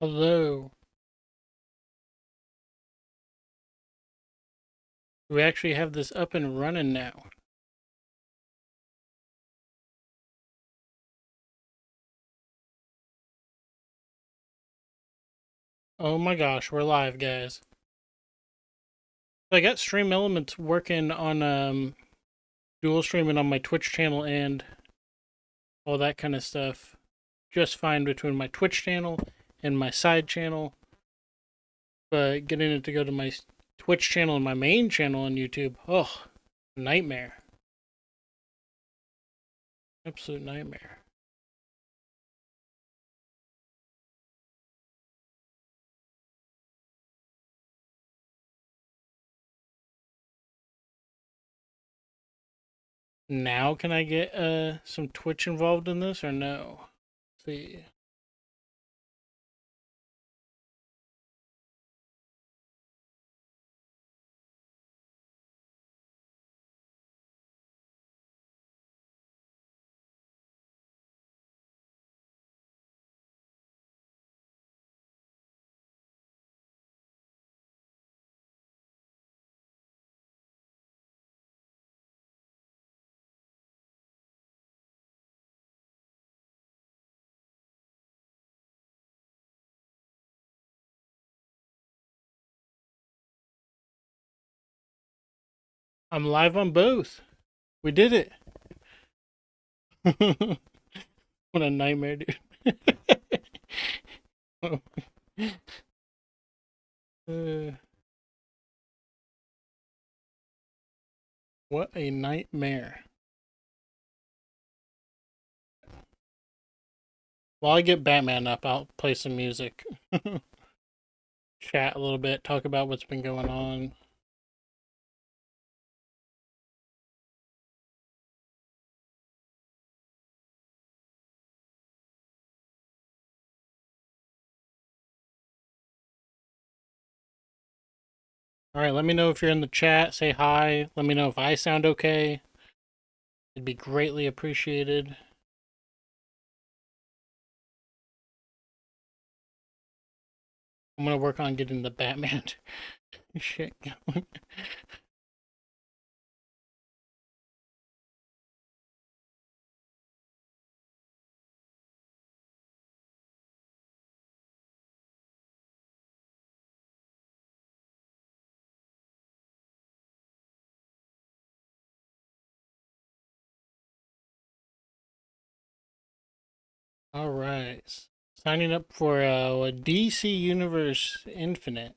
Hello. We actually have this up and running now. Oh my gosh, we're live, guys. I got Stream Elements working on dual streaming on my Twitch channel and all that kind of stuff. Just fine between my Twitch channel and my side channel. But getting it to go to my Twitch channel and my main channel on YouTube, oh, nightmare. Absolute nightmare. Now can I get some Twitch involved in this or no? Let's see. I'm live on both. We did it. What a nightmare, dude. uh, what a nightmare. While I get Batman up, I'll play some music. Chat a little bit, talk about what's been going on. Alright, let me know if you're in the chat. Say hi. Let me know if I sound okay. It'd be greatly appreciated. I'm gonna work on getting the Batman shit going. Alright. Signing up for DC Universe Infinite.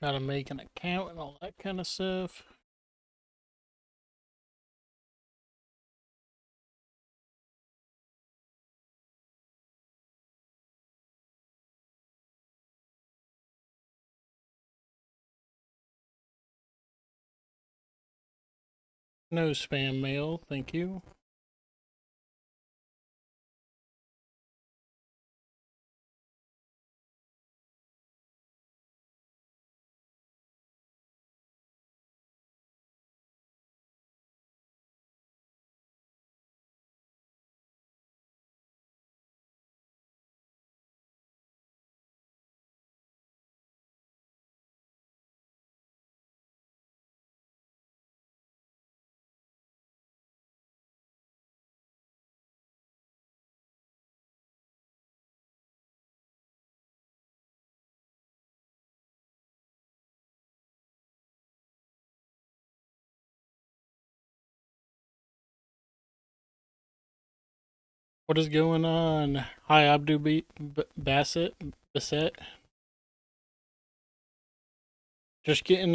Gotta make an account and all that kind of stuff. No spam mail, thank you. What is going on? Hi, Abdu Bassett. Bassett. Just getting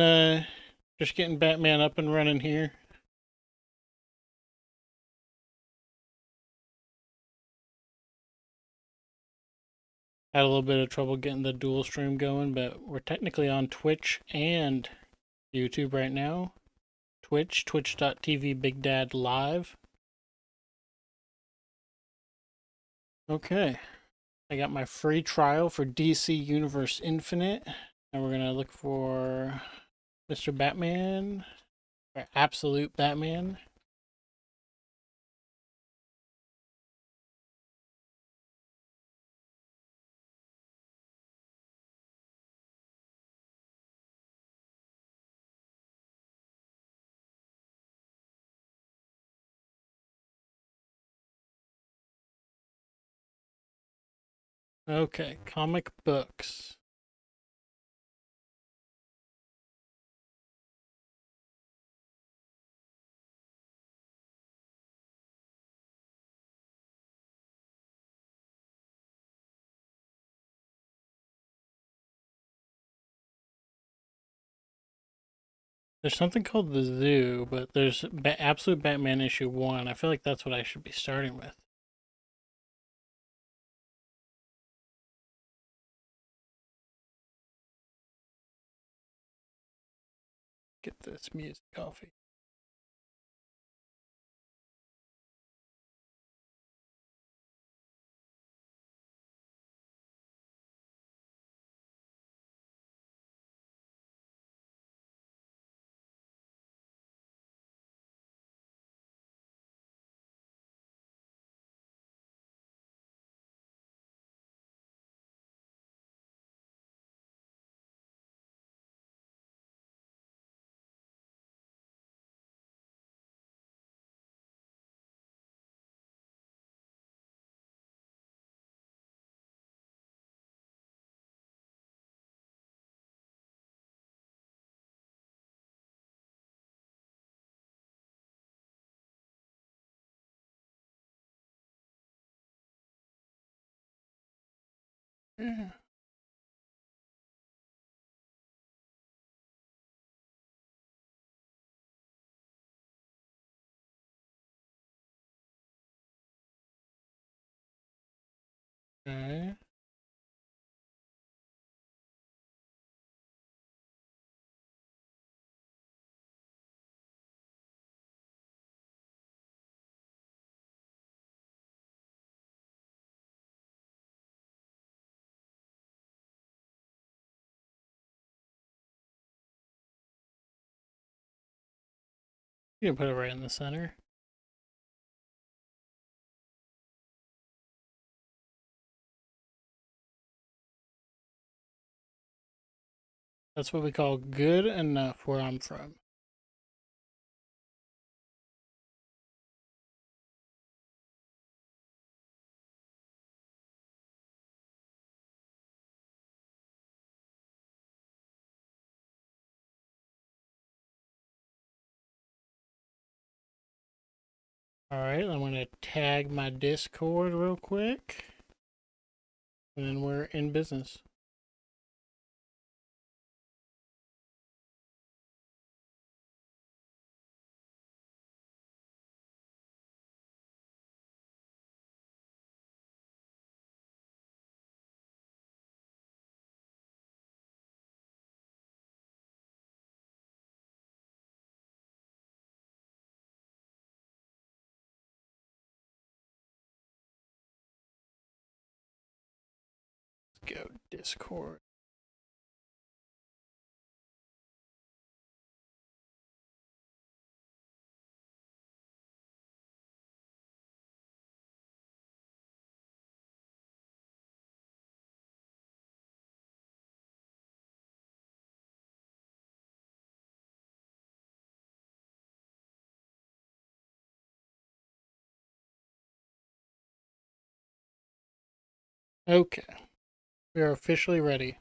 Batman up and running here. Had a little bit of trouble getting the dual stream going, but we're technically on Twitch and YouTube right now. Twitch, twitch.tv Big Dad Live. Okay. I got my free trial for DC Universe Infinite. And we're going to look for Mr. Batman, or Absolute Batman. Okay, comic books. There's something called the Zoo, but there's Absolute Batman issue 1. I feel like that's what I should be starting with. Get this music off. Yeah. Okay. You can put it right in the center. That's what we call good enough where I'm from. Alright, I'm going to tag my Discord real quick. And then we're in business. Let's go Discord. Okay. We are officially ready.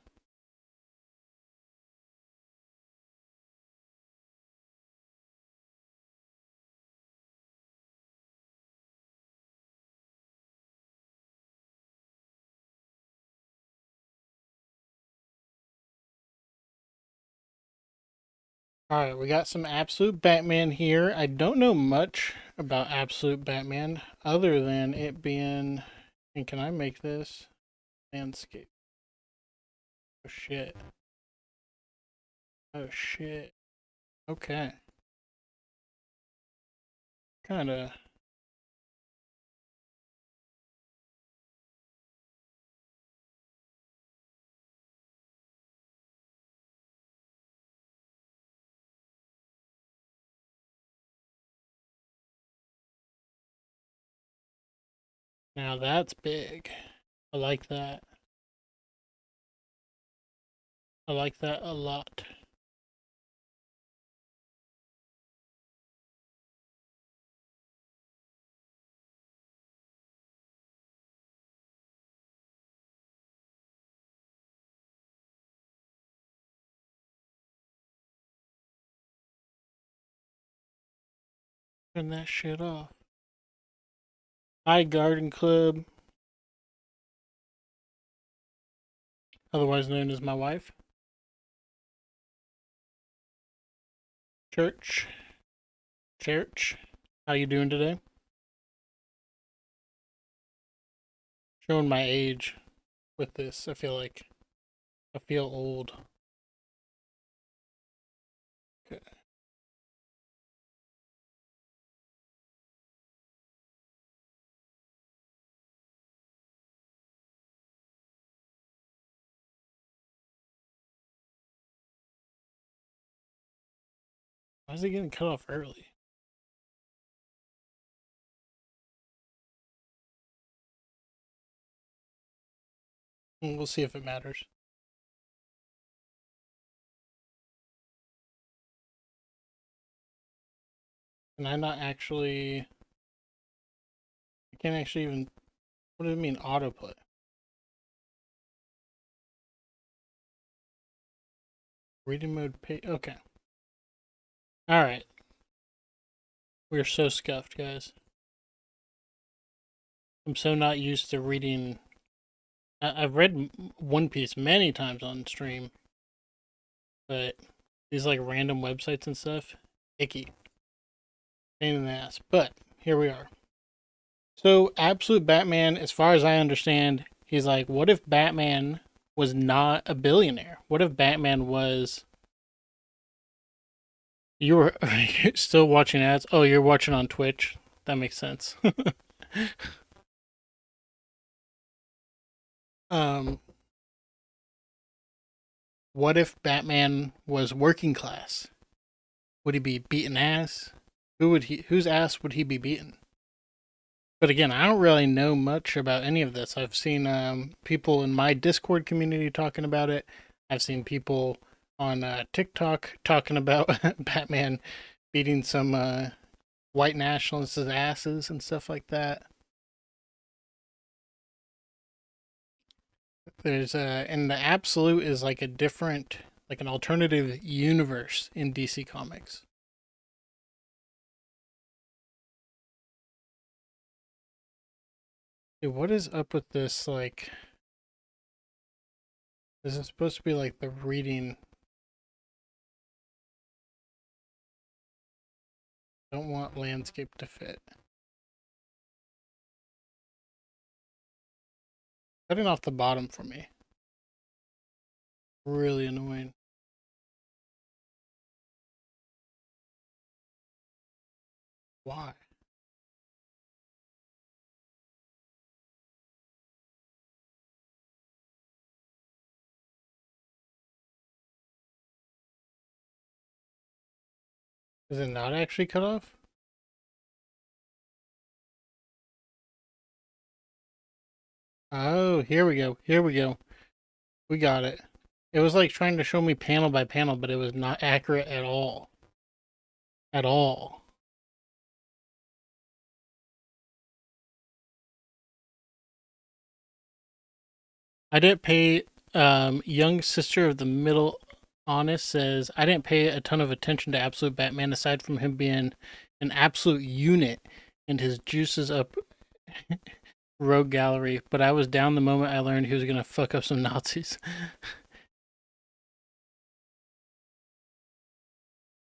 Alright, we got some Absolute Batman here. I don't know much about Absolute Batman other than it being... And can I make this? Landscape. Oh shit. Oh shit. Okay. Kinda. Now that's big. I like that. I like that a lot. Turn that shit off. Hi, Garden Club. Otherwise known as my wife. Church. Church. How you doing today? Showing my age with this. I feel like I feel old. Okay. Why is it getting cut off early? We'll see if it matters. Can I not actually... I can't actually even... What does it mean, autoplay? Reading mode page... Okay. Alright. We're so scuffed, guys. I'm so not used to reading... I've read One Piece many times on stream. But these like random websites and stuff, icky. Pain in the ass. But here we are. So Absolute Batman, as far as I understand, he's like, what if Batman was not a billionaire? What if Batman was... You were still watching ads? Oh, you're watching on Twitch? That makes sense. What if Batman was working class? Would he be beating ass? Whose ass would he be beating? But again, I don't really know much about any of this. I've seen people in my Discord community talking about it. I've seen people on TikTok talking about Batman beating some white nationalists' asses and stuff like that. There's and the Absolute is like a different, like an alternative universe in DC Comics. Dude, what is up with this? Like, this is supposed to be like the reading. Don't want landscape to fit. Cutting off the bottom for me. Really annoying. Why? Is it not actually cut off? Oh, here we go. Here we go. We got it. It was like trying to show me panel by panel, but it was not accurate at all. At all. I didn't pay, young sister of the middle honest says, I didn't pay a ton of attention to Absolute Batman aside from him being an absolute unit and his juices up rogue gallery, but I was down the moment I learned he was gonna fuck up some Nazis.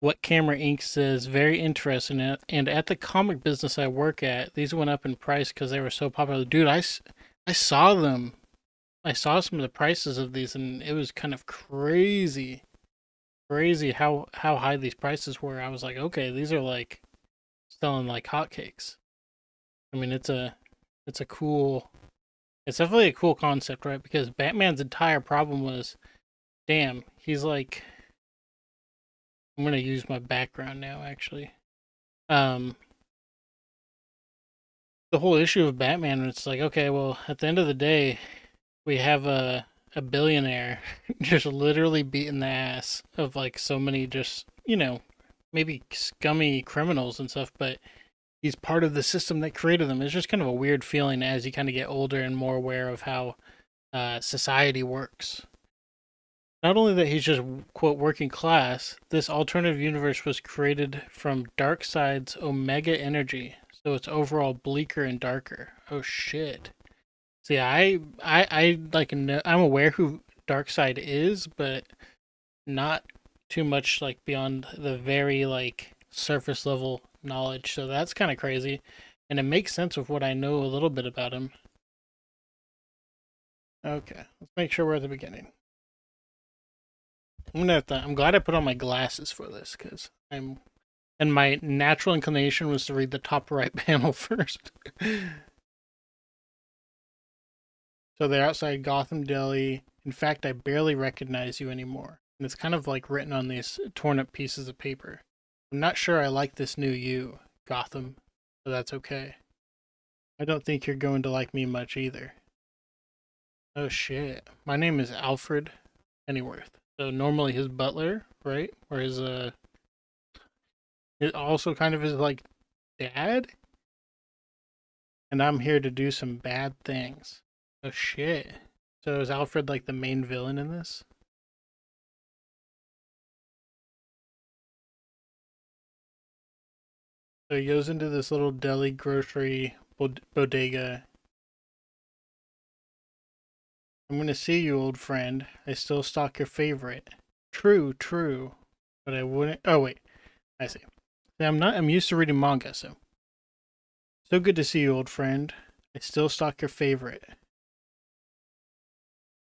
What Camera Inc. says, very interesting. And at the comic business I work at, these went up in price because they were so popular. Dude, I saw them I saw some of the prices of these, and it was kind of crazy, crazy how high these prices were. I was like, okay, these are like selling like hotcakes. I mean, it's a cool, it's definitely a cool concept, right? Because Batman's entire problem was, damn, he's like, I'm gonna use my background now, actually. Um, the whole issue of Batman, it's like, okay, well, at the end of the day, we have a billionaire just literally beating the ass of like so many just, maybe scummy criminals and stuff, but he's part of the system that created them. It's just kind of a weird feeling as you kind of get older and more aware of how society works. Not only that he's just, quote, working class, this alternative universe was created from Darkseid's Omega energy, so it's overall bleaker and darker. Oh shit. See, I like I'm aware who Darkseid is, but not too much like beyond the very like surface level knowledge. So that's kind of crazy, and it makes sense with what I know a little bit about him. Okay, let's make sure we're at the beginning. I'm glad I put on my glasses for this because I'm. And my natural inclination was to read the top right panel first. So they're outside Gotham Deli. In fact, I barely recognize you anymore. And it's kind of like written on these torn up pieces of paper. I'm not sure I like this new you, Gotham, but that's okay. I don't think you're going to like me much either. Oh shit. My name is Alfred Pennyworth. So normally his butler, right? Or his it also kind of his like dad? And I'm here to do some bad things. Oh shit. So is Alfred like the main villain in this? So he goes into this little deli grocery bodega. I'm gonna see you, old friend. I still stock your favorite. True, true. But I wouldn't. Oh wait, I see. See, I'm used to reading manga, so. So good to see you, old friend. I still stock your favorite.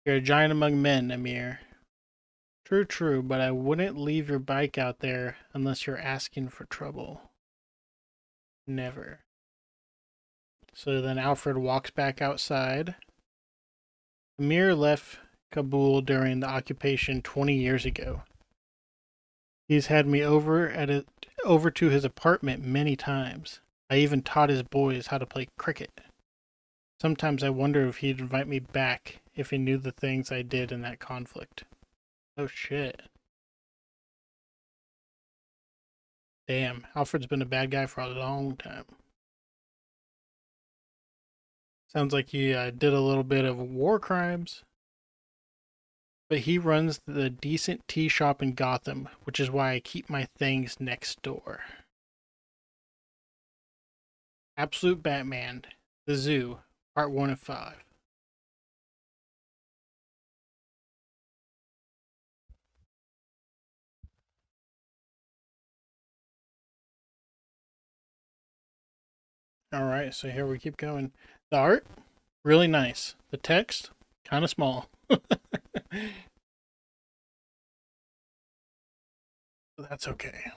You're a giant among men, Amir. True, true, but I wouldn't leave your bike out there unless you're asking for trouble. Never. So then Alfred walks back outside. Amir left Kabul during the occupation 20 years ago. He's had me over to his apartment many times. I even taught his boys how to play cricket. Sometimes I wonder if he'd invite me back if he knew the things I did in that conflict. Oh shit. Damn, Alfred's been a bad guy for a long time. Sounds like he did a little bit of war crimes. But he runs the decent tea shop in Gotham, which is why I keep my things next door. Absolute Batman, The Zoo, Part 1 of 5. Alright, so here we keep going. The art, really nice. The text, kind of small. That's okay.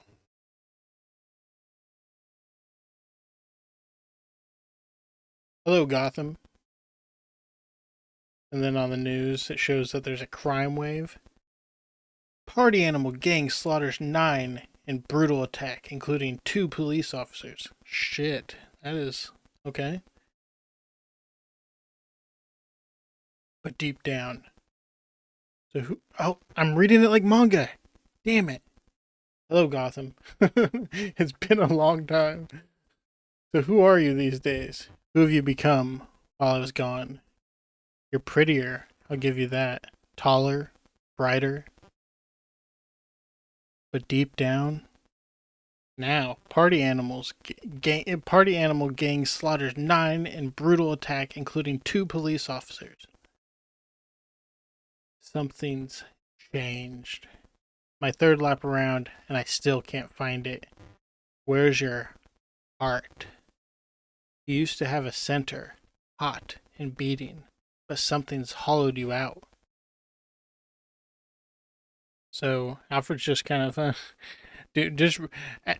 Hello, Gotham. And then on the news, it shows that there's a crime wave. Party animal gang slaughters 9 in brutal attack, including 2 police officers. Shit, that is okay. But deep down. So who? Oh, I'm reading it like manga. Damn it. Hello, Gotham. It's been a long time. So who are you these days? Who have you become while I was gone? You're prettier, I'll give you that. Taller, brighter. But deep down, now party animal gang slaughters 9 in brutal attack, including 2 police officers. Something's changed. My third lap around, and I still can't find it. Where's your heart? You used to have a center, hot and beating. but something's hollowed you out. So Alfred's just kind of, dude, just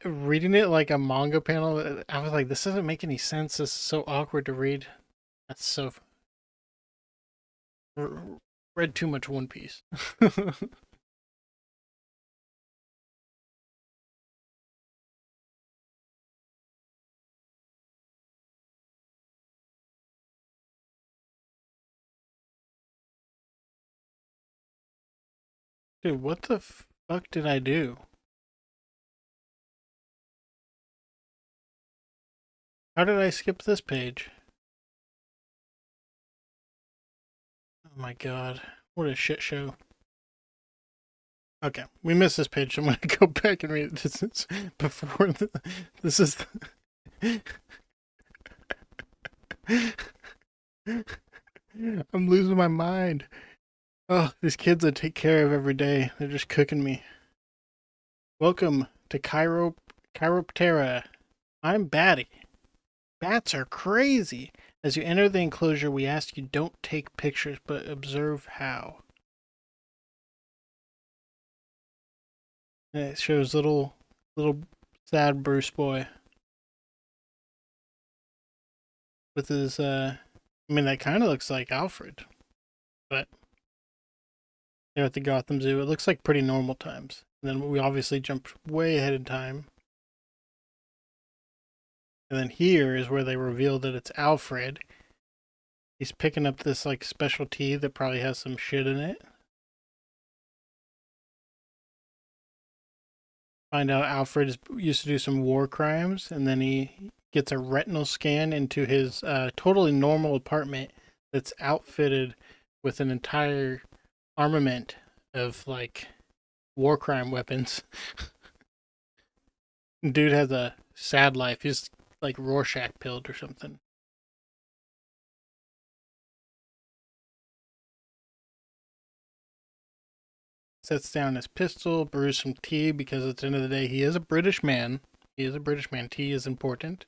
reading it like a manga panel. I was like, this doesn't make any sense. This is so awkward to read. That's so read too much One Piece. Dude, what the fuck did I do? How did I skip this page? Oh my god. What a shit show. Okay, we missed this page, so I'm gonna go back and read it. This is before this is I'm losing my mind. Oh, these kids I take care of every day. They're just cooking me. Welcome to Chiroptera. I'm Batty. Bats are crazy. As you enter the enclosure, we ask you don't take pictures, but observe how. And it shows little sad Bruce boy with his I mean that kind of looks like Alfred, but they're at the Gotham Zoo. It looks like pretty normal times. And then we obviously jumped way ahead in time. And then here is where they reveal that it's Alfred. He's picking up this like special tea that probably has some shit in it. Find out Alfred used to do some war crimes, and then he gets a retinal scan into his totally normal apartment that's outfitted with an entire armament of like war crime weapons. Dude has a sad life. He's like Rorschach pilled or something. Sets down his pistol, brews some tea because at the end of the day, he is a British man. He is a British man. Tea is important.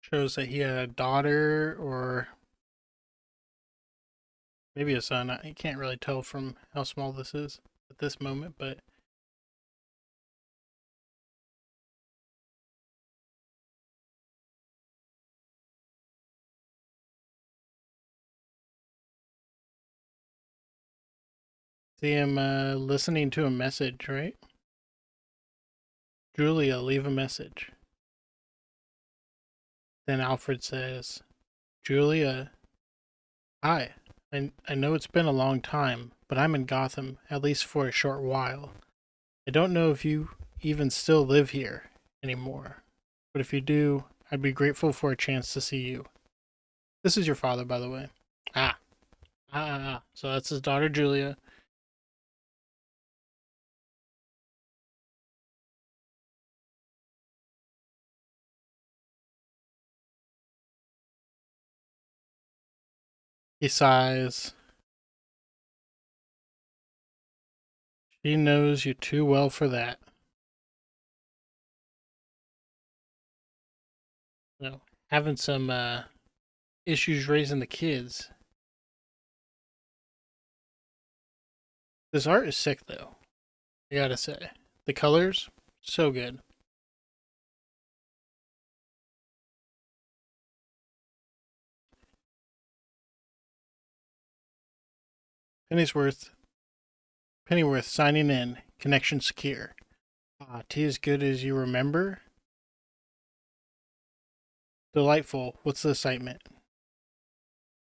Shows that he had a daughter or maybe a son. I can't really tell from how small this is at this moment, but see him listening to a message, right? Julia, leave a message. Then Alfred says, Julia, hi. I know it's been a long time, but I'm in Gotham, at least for a short while. I don't know if you even still live here anymore, but if you do, I'd be grateful for a chance to see you. This is your father, by the way. Ah. So that's his daughter, Julia. He sighs. She knows you too well for that. No, having some issues raising the kids. This art is sick, though. I gotta say, the colors so good. Pennyworth, Pennyworth signing in. Connection secure. Ah, tea as good as you remember. Delightful. What's the excitement?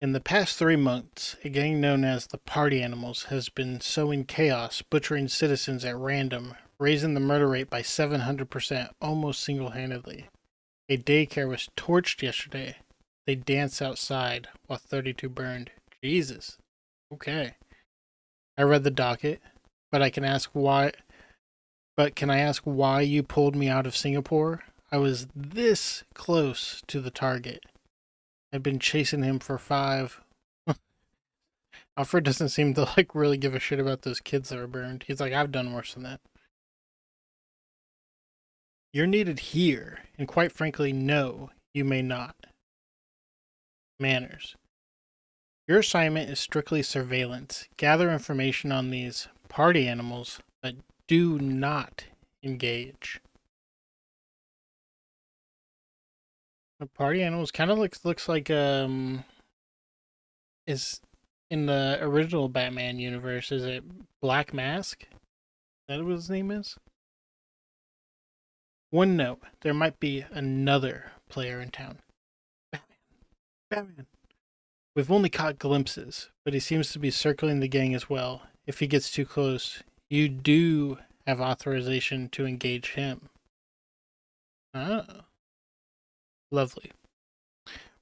In the past 3 months, a gang known as the Party Animals has been sowing chaos, butchering citizens at random, raising the murder rate by 700% almost single handedly. A daycare was torched yesterday. They danced outside while 32 burned. Jesus. Okay. I read the docket, but I can ask why. But can I ask why you pulled me out of Singapore? I was this close to the target. I've been chasing him for 5. Alfred doesn't seem to like really give a shit about those kids that were burned. He's like, I've done worse than that. You're needed here, and quite frankly, no, you may not. manners. Your assignment is strictly surveillance. Gather information on these party animals, but do not engage. The party animals kind of looks like is in the original Batman universe. Is it Black Mask? Is that what his name is? One note: there might be another player in town. Batman. Batman. We've only caught glimpses, but he seems to be circling the gang as well. If he gets too close, you do have authorization to engage him. Ah, lovely.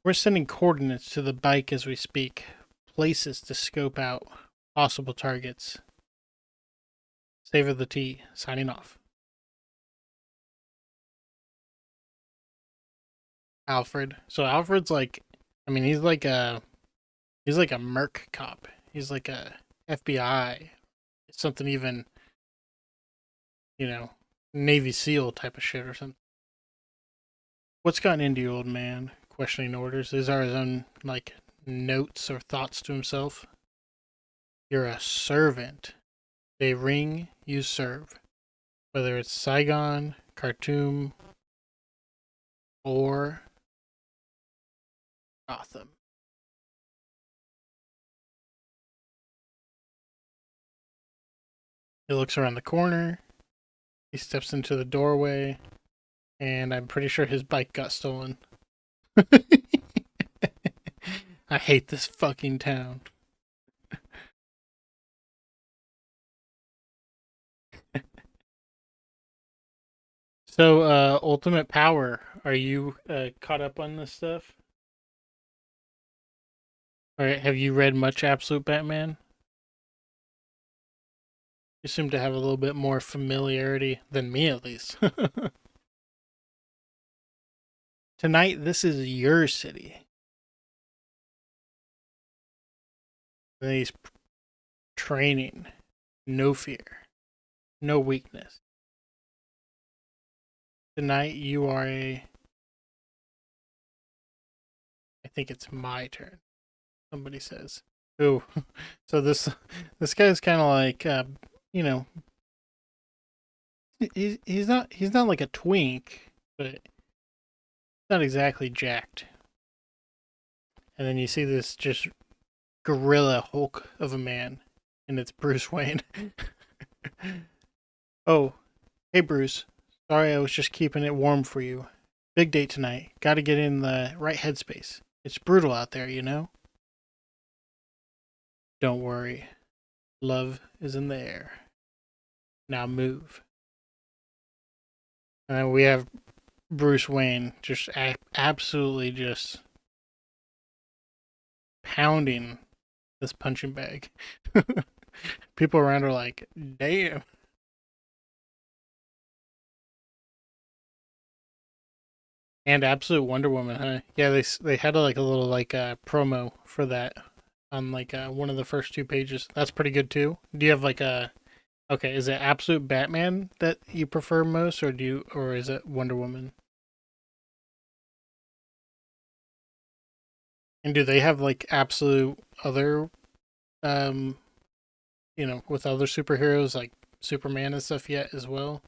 We're sending coordinates to the bike as we speak. Places to scope out possible targets. Savor the tea. Signing off. Alfred. So Alfred's like, I mean, he's like a merc cop. He's like a FBI, something even, Navy SEAL type of shit or something. What's gotten into you, old man? Questioning orders. These are his own, notes or thoughts to himself. You're a servant. They ring, you serve. Whether it's Saigon, Khartoum, or Gotham. He looks around the corner. He steps into the doorway. And I'm pretty sure his bike got stolen. I hate this fucking town. So, Ultimate Power, are you caught up on this stuff? Or have you read much Absolute Batman? You seem to have a little bit more familiarity than me, at least. Tonight, this is your city. And he's training. No fear. No weakness. Tonight, you are I think it's my turn. Somebody says. Ooh. So this guy's kind of like, he's not like a twink, but not exactly jacked. And then you see this just gorilla Hulk of a man, and it's Bruce Wayne. Oh, hey Bruce. Sorry, I was just keeping it warm for you. Big date tonight. Gotta get in the right headspace. It's brutal out there, you know? Don't worry. Love is in the air. Now move. And then we have Bruce Wayne just absolutely just pounding this punching bag. People around are like, damn. And Absolute Wonder Woman, huh? Yeah, they had a little promo for that on one of the first two pages. That's pretty good too. Do you have okay, is it Absolute Batman that you prefer most, or is it Wonder Woman? And do they have absolute other with other superheroes like Superman and stuff yet as well?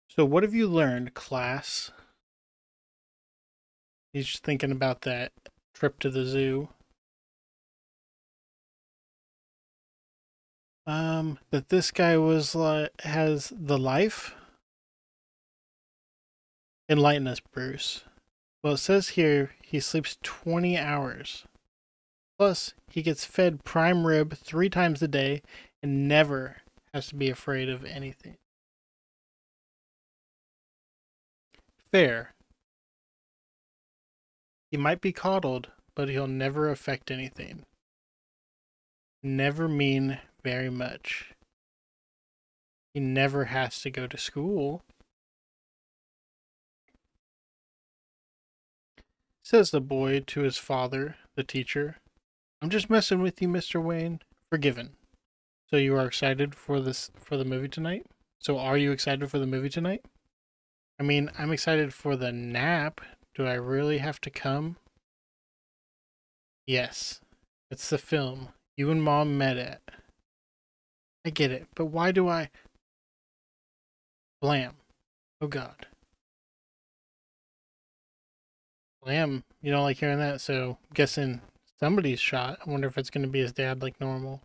So what have you learned, class? He's just thinking about that trip to the zoo. That this guy has the life? Enlighten us, Bruce. Well, it says here he sleeps 20 hours. Plus, he gets fed prime rib 3 times a day and never has to be afraid of anything. Fair. He might be coddled, but he'll never affect anything. Never mean very much. He never has to go to school. Says the boy to his father, the teacher. I'm just messing with you, Mr. Wayne. Forgiven. So you are excited for the movie tonight? So are you excited for the movie tonight? I mean, I'm excited for the nap. Do I really have to come? Yes. It's the film you and Mom met at. I get it, but why do I... Blam. Oh god. Blam. You don't like hearing that, so I'm guessing somebody's shot. I wonder if it's going to be his dad like normal.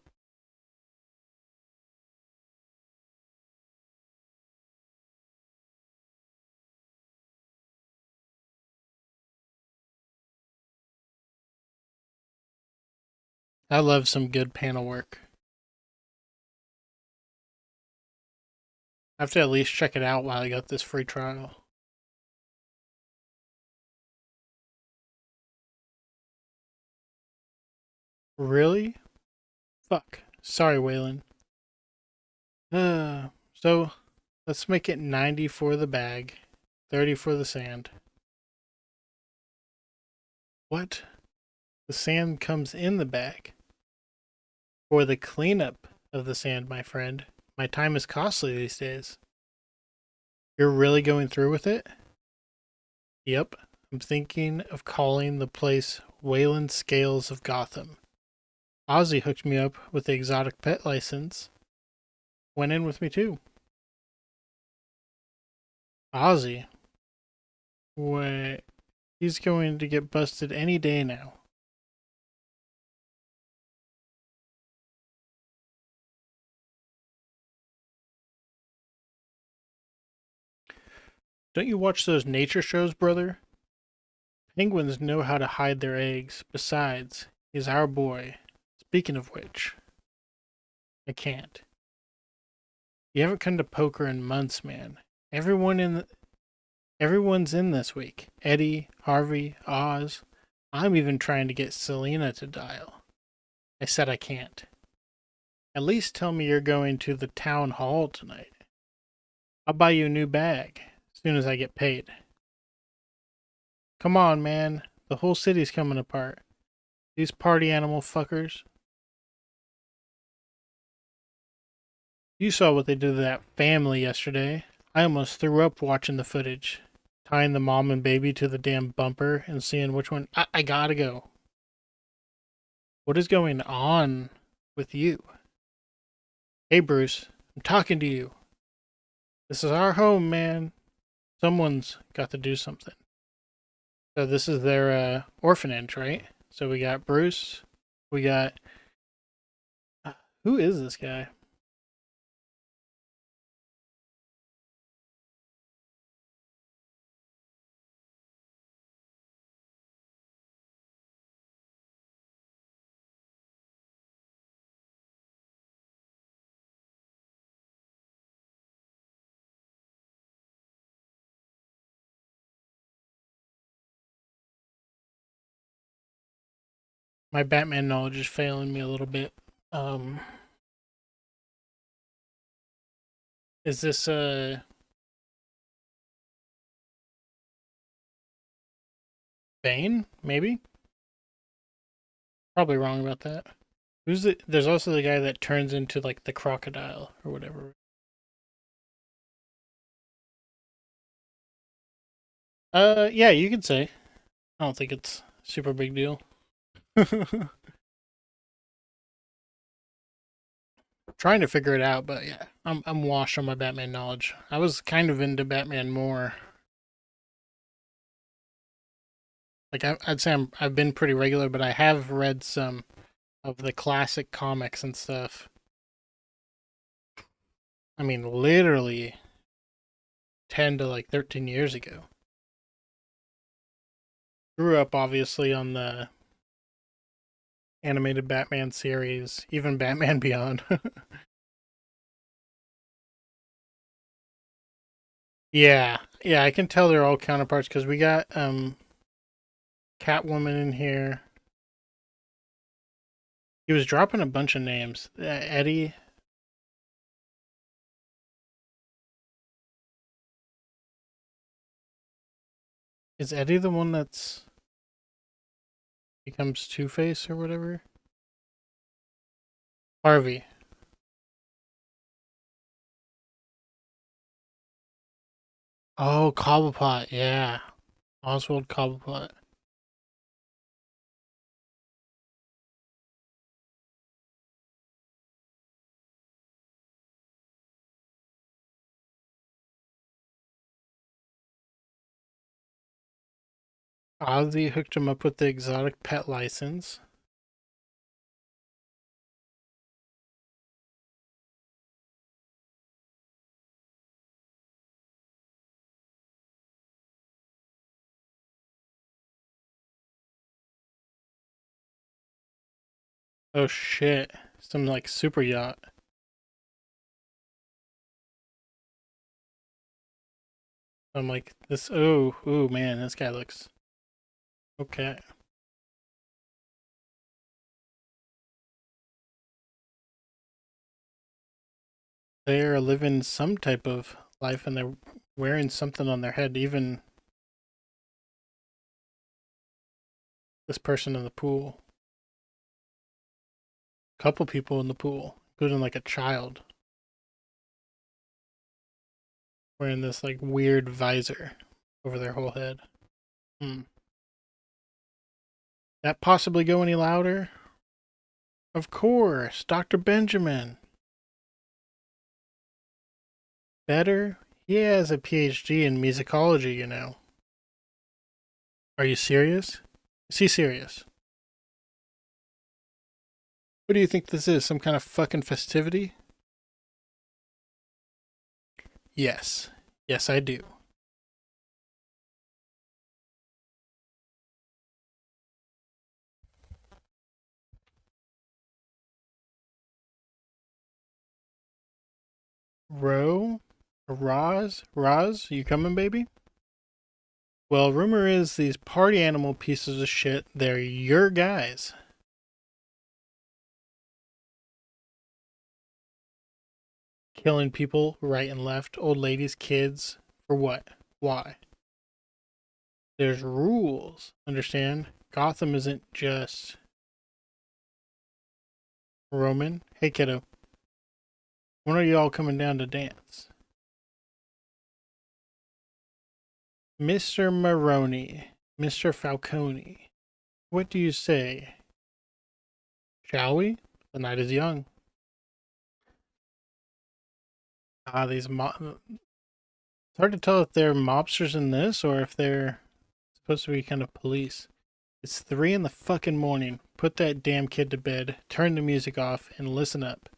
I love some good panel work. I have to at least check it out while I got this free trial. Really? Fuck. Sorry, Waylon. So let's make it 90 for the bag, 30 for the sand. What? The sand comes in the bag. For the cleanup of the sand, my friend. My time is costly these days. You're really going through with it? Yep. I'm thinking of calling the place Wayland Scales of Gotham. Ozzy hooked me up with the exotic pet license. Went in with me too. Ozzy? Wait. He's going to get busted any day now. Don't you watch those nature shows, brother? Penguins know how to hide their eggs. Besides, he's our boy. Speaking of which, I can't. You haven't come to poker in months, man. Everyone's in this week. Eddie, Harvey, Oz. I'm even trying to get Selena to dial. I said I can't. At least tell me you're going to the town hall tonight. I'll buy you a new bag as soon as I get paid. Come on, man. The whole city's coming apart. These party animal fuckers. You saw what they did to that family yesterday. I almost threw up watching the footage. Tying the mom and baby to the damn bumper and seeing which one. I gotta go. What is going on with you? Hey, Bruce. I'm talking to you. This is our home, man. Someone's got to do something. So this is their orphanage, right? So we got Bruce. We got... who is this guy? My Batman knowledge is failing me a little bit. Um, is this Bane? Maybe. Probably wrong about that. Who's the? There's also the guy that turns into like the crocodile or whatever. Yeah, you can say. I don't think it's super big deal. Trying to figure it out, but yeah, I'm washed on my Batman knowledge. I was kind of into Batman more. Like I'd say I've been pretty regular, but I have read some of the classic comics and stuff. I mean, literally 10 to like 13 years ago. Grew up obviously on the animated Batman series, even Batman Beyond. Yeah, yeah, I can tell they're all counterparts because we got Catwoman in here. He was dropping a bunch of names. Eddie. Is Eddie the one that's becomes Two Face or whatever? Harvey. Oh, Cobblepot. Yeah. Oswald Cobblepot. Ozzy hooked him up with the exotic pet license. Oh shit. Some like super yacht. I'm like, this, ooh, man, this guy looks okay. They're living some type of life and they're wearing something on their head. Even this person in the pool. Couple people in the pool, including like a child, wearing this like weird visor over their whole head. That possibly go any louder? Of course, Dr. Benjamin. Better? He has a PhD in musicology, you know. Are you serious? Is he serious? What do you think this is? Some kind of fucking festivity? Yes. Yes, I do. Ro? Roz, you coming, baby? Well, rumor is these party animal pieces of shit, they're your guys. Killing people right and left, old ladies, kids. For what? Why? There's rules. Understand? Gotham isn't just Roman. Hey, kiddo. When are you all coming down to dance? Mr. Maroney. Mr. Falcone. What do you say? Shall we? The night is young. These it's hard to tell if they're mobsters in this or if they're supposed to be kind of police. It's 3 in the fucking morning. Put that damn kid to bed, turn the music off, and listen up.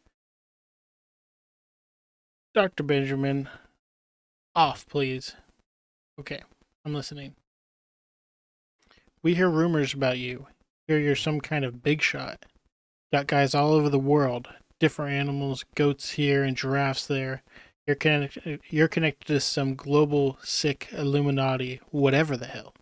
Dr. Benjamin, off, please. Okay, I'm listening. We hear rumors about you. Hear you're some kind of big shot. Got guys all over the world. Different animals, goats here and giraffes there. You're connected to some global sick Illuminati, whatever the hell.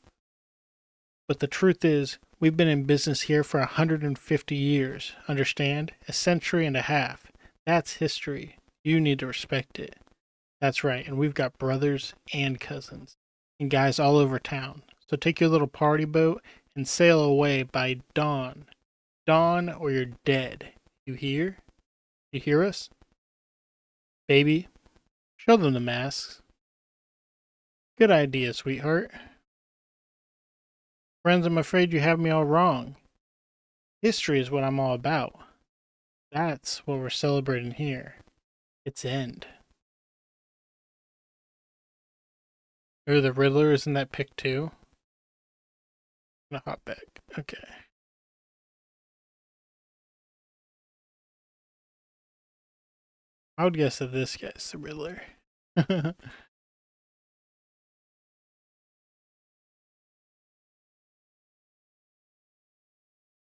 But the truth is, we've been in business here for 150 years. Understand? A century and a half. That's history. You need to respect it. That's right, and we've got brothers and cousins, and guys all over town. So take your little party boat and sail away by dawn. Dawn or you're dead. You hear? You hear us? Baby, show them the masks. Good idea, sweetheart. Friends, I'm afraid you have me all wrong. History is what I'm all about. That's what we're celebrating here. Its end. Oh, the Riddler is in that pic too? I'm gonna hop back. Okay. I would guess that this guy's the Riddler.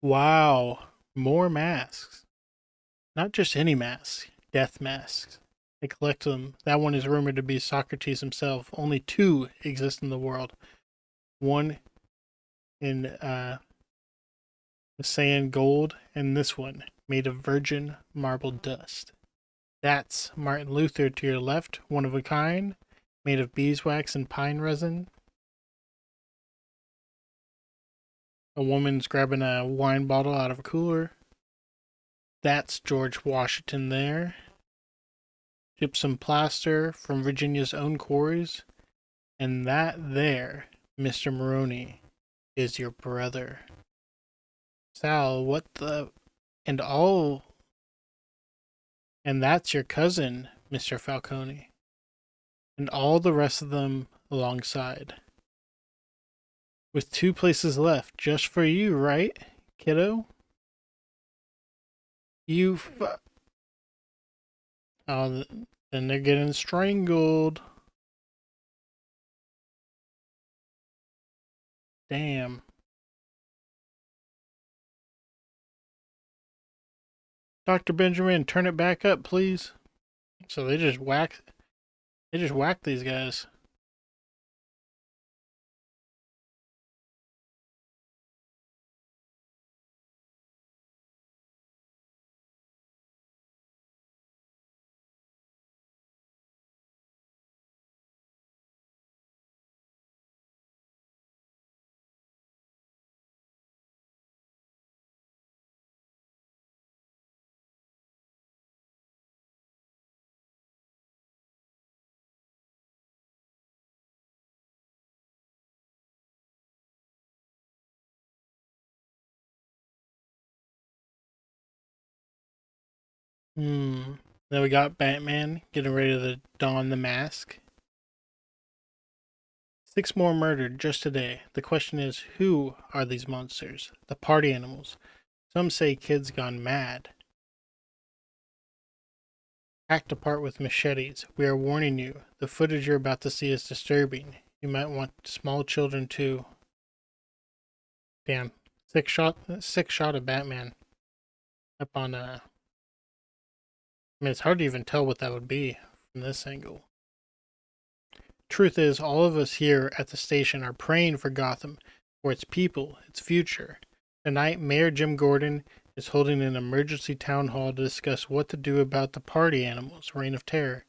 Wow. More masks. Not just any mask. Death masks. They collect them. That one is rumored to be Socrates himself. Only 2 exist in the world. One in sand gold, and this one made of virgin marble dust. That's Martin Luther to your left, one of a kind, made of beeswax and pine resin. A woman's grabbing a wine bottle out of a cooler. That's George Washington there. Gypsum plaster from Virginia's own quarries. And that there Mr. Maroney is your brother. Sal, what the... And all... And that's your cousin, Mr. Falcone. And all the rest of them alongside. With 2 places left, just for you, right, kiddo? You Oh, then they're getting strangled. Damn. Dr. Benjamin, turn it back up, please. So they just whack these guys. Then we got Batman getting ready to don the mask. 6 more murdered just today. The question is, who are these monsters? The party animals. Some say kids gone mad. Hacked apart with machetes. We are warning you. The footage you're about to see is disturbing. You might want small children too. Damn. Six shot of Batman. Up on I mean, it's hard to even tell what that would be from this angle. Truth is, all of us here at the station are praying for Gotham, for its people, its future. Tonight, Mayor Jim Gordon is holding an emergency town hall to discuss what to do about the party animals' reign of terror.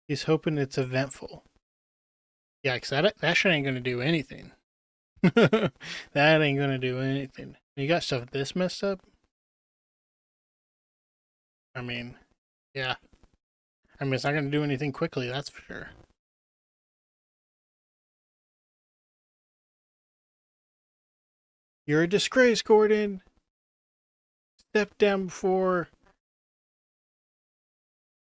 He's hoping it's eventful. Yeah, because that shit ain't gonna do anything. That ain't gonna do anything. You got stuff this messed up? I mean, yeah. I mean, it's not gonna do anything quickly, that's for sure. You're a disgrace, Gordon. Step down before.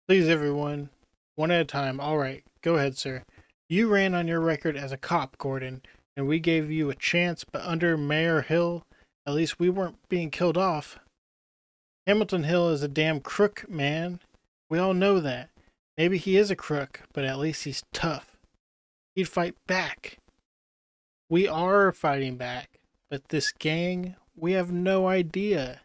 Please, everyone. One at a time. All right. Go ahead, sir. You ran on your record as a cop, Gordon, and we gave you a chance, but under Mayor Hill, at least we weren't being killed off. Hamilton Hill is a damn crook, man. We all know that. Maybe he is a crook, but at least he's tough. He'd fight back. We are fighting back, but this gang, we have no idea.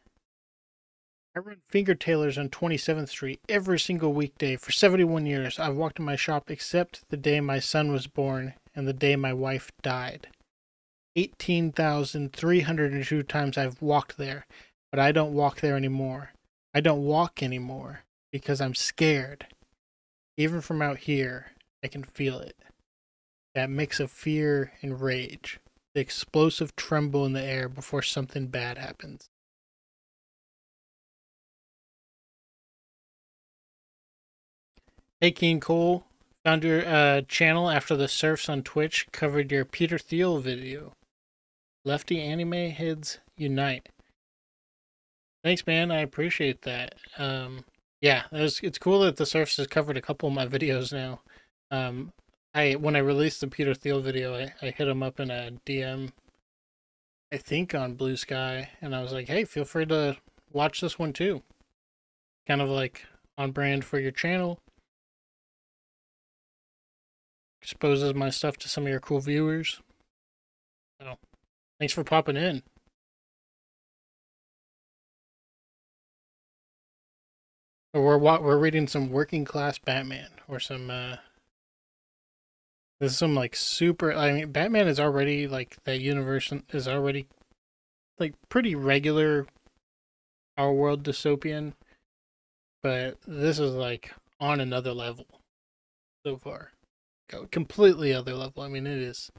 I run finger tailors on 27th Street every single weekday for 71 years. I've walked in my shop except the day my son was born and the day my wife died. 18,302 times I've walked there, but I don't walk there anymore. I don't walk anymore because I'm scared. Even from out here, I can feel it. That mix of fear and rage. The explosive tremble in the air before something bad happens. Hey, Keen Cole. Found your channel after the Surfs on Twitch covered your Peter Thiel video. Lefty Anime Heads Unite. Thanks, man. I appreciate that. Yeah, it's cool that the Surfs has covered a couple of my videos now. When I released the Peter Thiel video, I hit him up in a DM, I think on Blue Sky, and I was like, hey, feel free to watch this one too. Kind of like on brand for your channel. Exposes my stuff to some of your cool viewers. So, thanks for popping in. We're reading some Working Class Batman or some this is some like super. I mean, Batman is already like that universe is already like pretty regular our world dystopian, but this is like on another level so far. Completely other level. I mean, it is.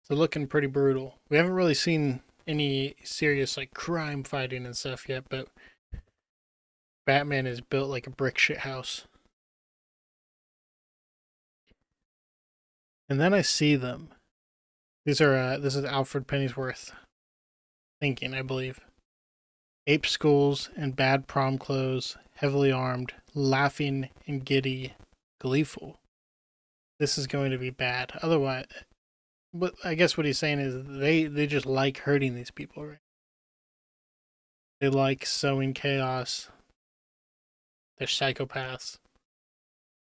It's looking pretty brutal. We haven't really seen any serious like crime fighting and stuff yet, but Batman is built like a brick shit house. And then I see them. These are, this is Alfred Pennyworth thinking, I believe. Ape schools and bad prom clothes, heavily armed, laughing and giddy, gleeful. This is going to be bad. Otherwise, but I guess what he's saying is they just like hurting these people, right? They like sowing chaos. They're psychopaths.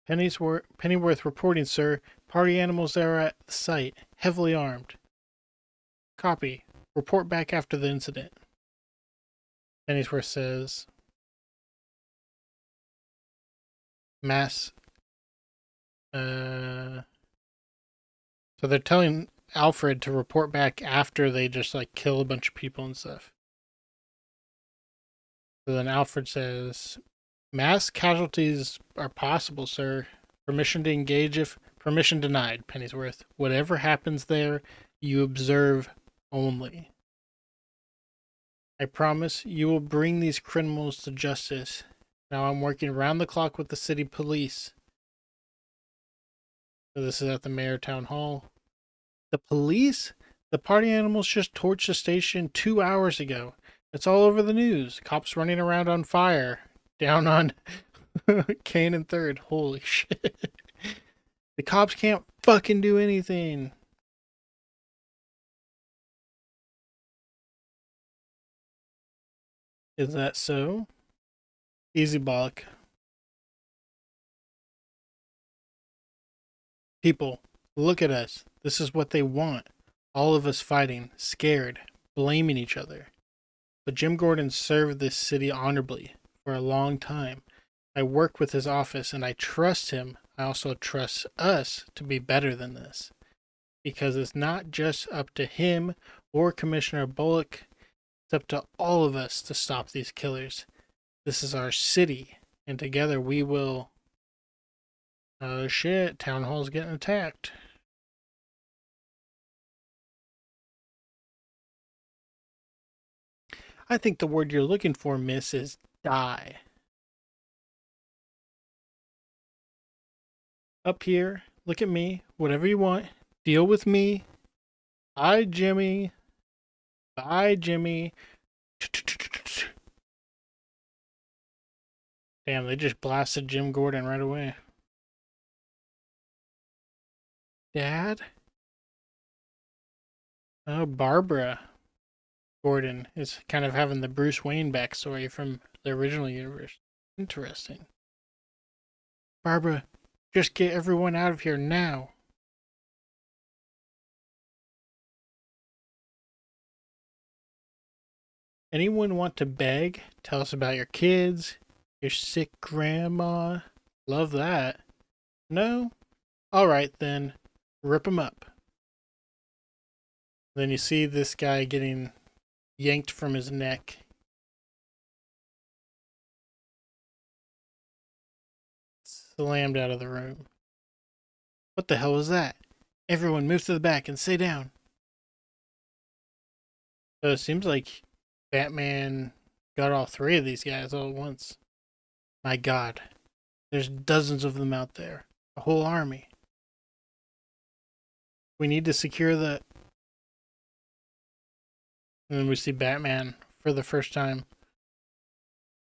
Pennyworth reporting, sir. Party animals are at the site, heavily armed. Copy. Report back after the incident. Pennyworth says, mass. So they're telling Alfred to report back after they just like kill a bunch of people and stuff. So then Alfred says, mass casualties are possible, sir. Permission to engage if permission denied, Pennyworth. Whatever happens there, you observe only. I promise you will bring these criminals to justice. Now I'm working around the clock with the city police. So this is at the mayor town hall. The police? The party animals just torched the station 2 hours ago. It's all over the news. Cops running around on fire. Down on Kane and Third. Holy shit. The cops can't fucking do anything. Is that so? Easy, Bollock. People, look at us. This is what they want. All of us fighting, scared, blaming each other. But Jim Gordon served this city honorably for a long time. I work with his office and I trust him. I also trust us to be better than this. Because it's not just up to him or Commissioner Bullock. It's up to all of us to stop these killers. This is our city, and together we will... Oh shit, Town Hall's getting attacked. I think the word you're looking for, miss, is die. Up here, look at me, whatever you want, deal with me. Bye, Jimmy. Bye, Jimmy. Damn, they just blasted Jim Gordon right away. Dad? Oh, Barbara Gordon is kind of having the Bruce Wayne backstory from the original universe. Interesting. Barbara, just get everyone out of here now. Anyone want to beg? Tell us about your kids, your sick grandma. Love that. No? Alright then. Rip them up. Then you see this guy getting yanked from his neck. Slammed out of the room. What the hell was that? Everyone move to the back and sit down. So it seems like Batman got all three of these guys all at once. My God. There's dozens of them out there. A whole army. We need to secure the... And then we see Batman for the first time.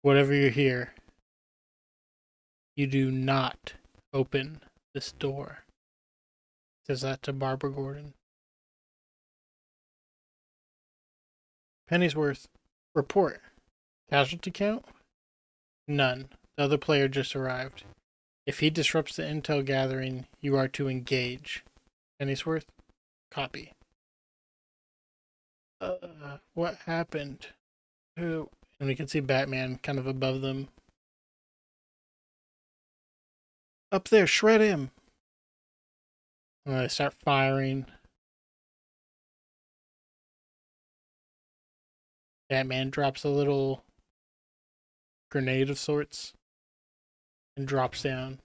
Whatever you hear, you do not open this door. Says that to Barbara Gordon. Pennyworth, report. Casualty count? None. The other player just arrived. If he disrupts the intel gathering, you are to engage. Pennyworth, copy. What happened? Who? And we can see Batman kind of above them. Up there, shred him! And they start firing. Batman drops a little grenade of sorts and drops down.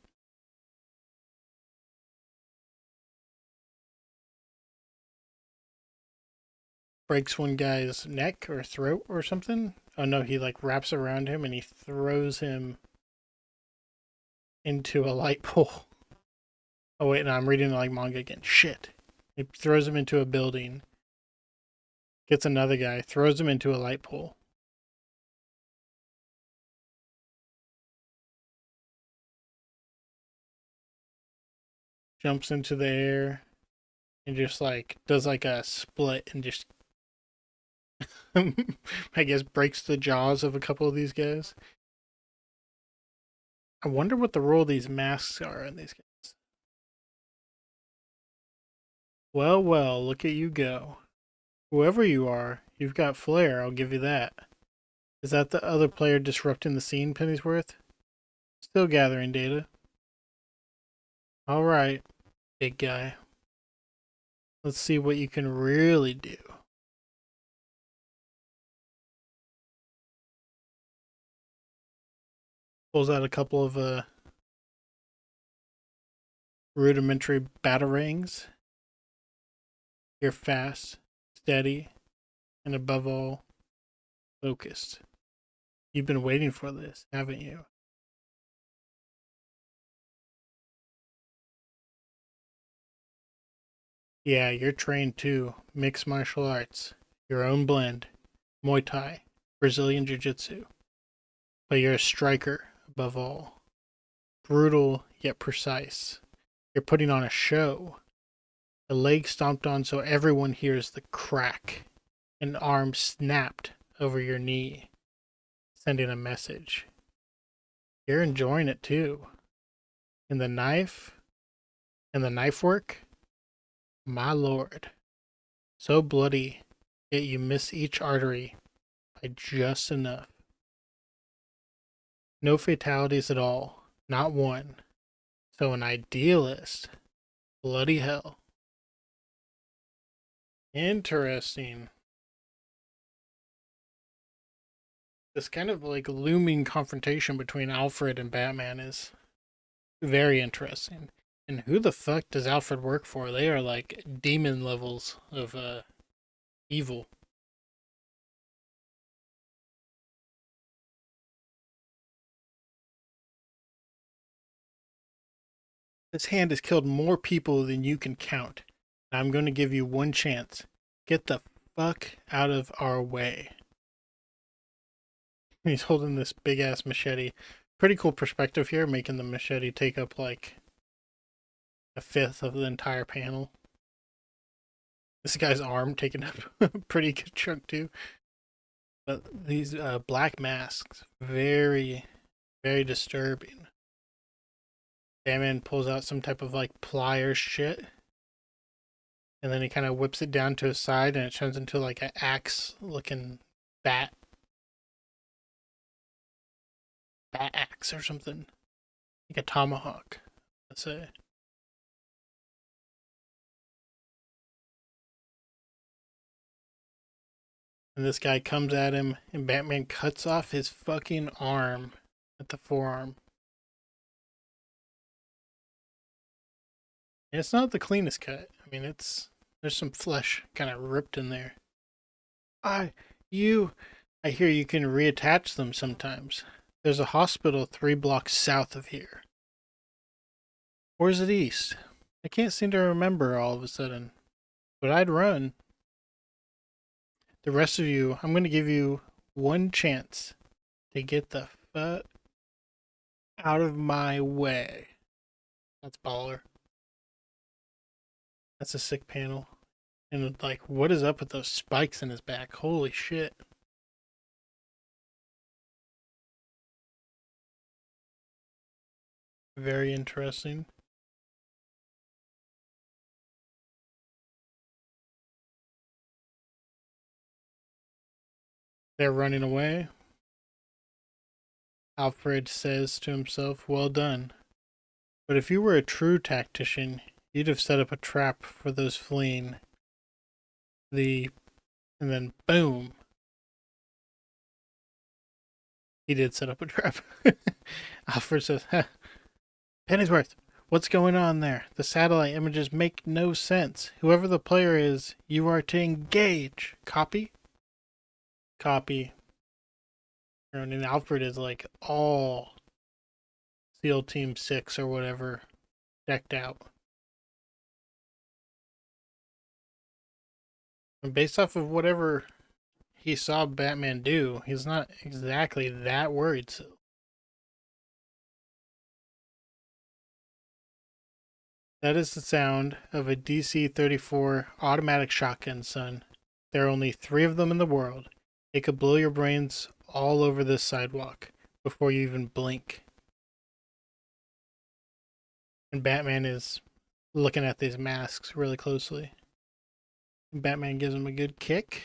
Breaks one guy's neck or throat or something. Oh no, he like wraps around him and he throws him into a light pole. Oh wait, no, I'm reading like manga again. Shit. He throws him into a building, gets another guy, throws him into a light pole. Jumps into the air and just like does like a split and just I guess breaks the jaws of a couple of these guys. I wonder what the role of these masks are in these games. Well, well, look at you go. Whoever you are, you've got flair, I'll give you that. Is that the other player disrupting the scene, Pennyworth? Still gathering data. Alright, big guy. Let's see what you can really do. Pulls out a couple of rudimentary batarangs. You're fast, steady, and above all, focused. You've been waiting for this, haven't you? Yeah, you're trained too. Mixed martial arts. Your own blend. Muay Thai. Brazilian Jiu Jitsu. But you're a striker above all. Brutal yet precise. You're putting on a show. A leg stomped on so everyone hears the crack. An arm snapped over your knee, sending a message. You're enjoying it too. And the knife work, my lord. So bloody, yet you miss each artery by just enough. No fatalities at all, not one. So an idealist. Bloody hell. Interesting. This kind of like looming confrontation between Alfred and Batman is very interesting. And who the fuck does Alfred work for? They are like demon levels of evil. This hand has killed more people than you can count. I'm going to give you one chance. Get the fuck out of our way. He's holding this big ass machete. Pretty cool perspective here, making the machete take up like a fifth of the entire panel. This guy's arm taking up a pretty good chunk too. But these black masks, very, very disturbing. Batman pulls out some type of like pliers shit. And then he kind of whips it down to his side and it turns into like an axe looking bat. Bat axe or something. Like a tomahawk, let's say. And this guy comes at him and Batman cuts off his fucking arm at the forearm. And it's not the cleanest cut. I mean, there's some flesh kind of ripped in there. I hear you can reattach them sometimes. There's a hospital 3 blocks south of here. Or is it east? I can't seem to remember all of a sudden. But I'd run. The rest of you, I'm going to give you one chance to get the fuck out of my way. That's baller. That's a sick panel. And like, what is up with those spikes in his back? Holy shit. Very interesting. They're running away. Alfred says to himself, well done. But if you were a true tactician, you'd have set up a trap for those fleeing. And then boom. He did set up a trap. Alfred says, Pennyworth, what's going on there? The satellite images make no sense. Whoever the player is, you are to engage. Copy? Copy. And Alfred is like all SEAL Team 6 or whatever decked out. And based off of whatever he saw Batman do, he's not exactly that worried. So that is the sound of a DC-34 automatic shotgun, son. There are only 3 of them in the world. It could blow your brains all over this sidewalk before you even blink. And Batman is looking at these masks really closely. And Batman gives him a good kick.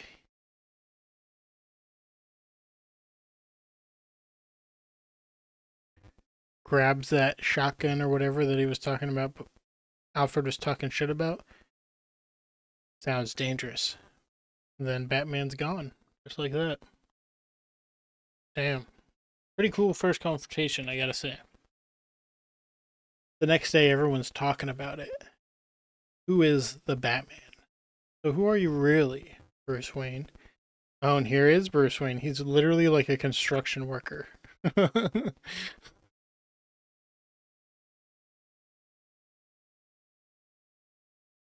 Grabs that shotgun or whatever that he was talking about, Alfred was talking shit about. Sounds dangerous. And then Batman's gone. Just like that. Damn. Pretty cool first confrontation, I gotta say. The next day, everyone's talking about it. Who is the Batman? So who are you really, Bruce Wayne? Oh, and here is Bruce Wayne. He's literally like a construction worker.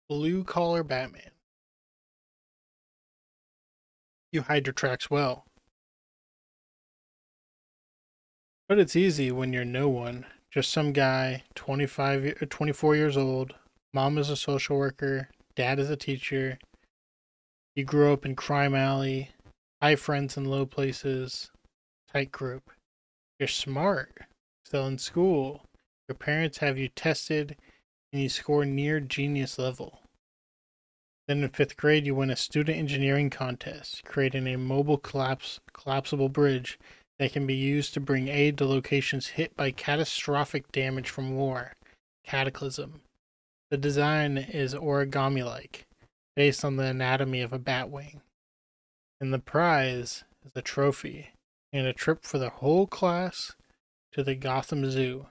Blue collar Batman. You hide your tracks well. But it's easy when you're no one. Just some guy, 24 years old. Mom is a social worker. Dad is a teacher. You grew up in crime alley. High friends in low places. Tight group. You're smart. Still in school. Your parents have you tested and you score near genius level. Then in 5th grade, you win a student engineering contest, creating a mobile collapsible bridge that can be used to bring aid to locations hit by catastrophic damage from war. Cataclysm. The design is origami-like, based on the anatomy of a batwing. And the prize is a trophy and a trip for the whole class to the Gotham Zoo,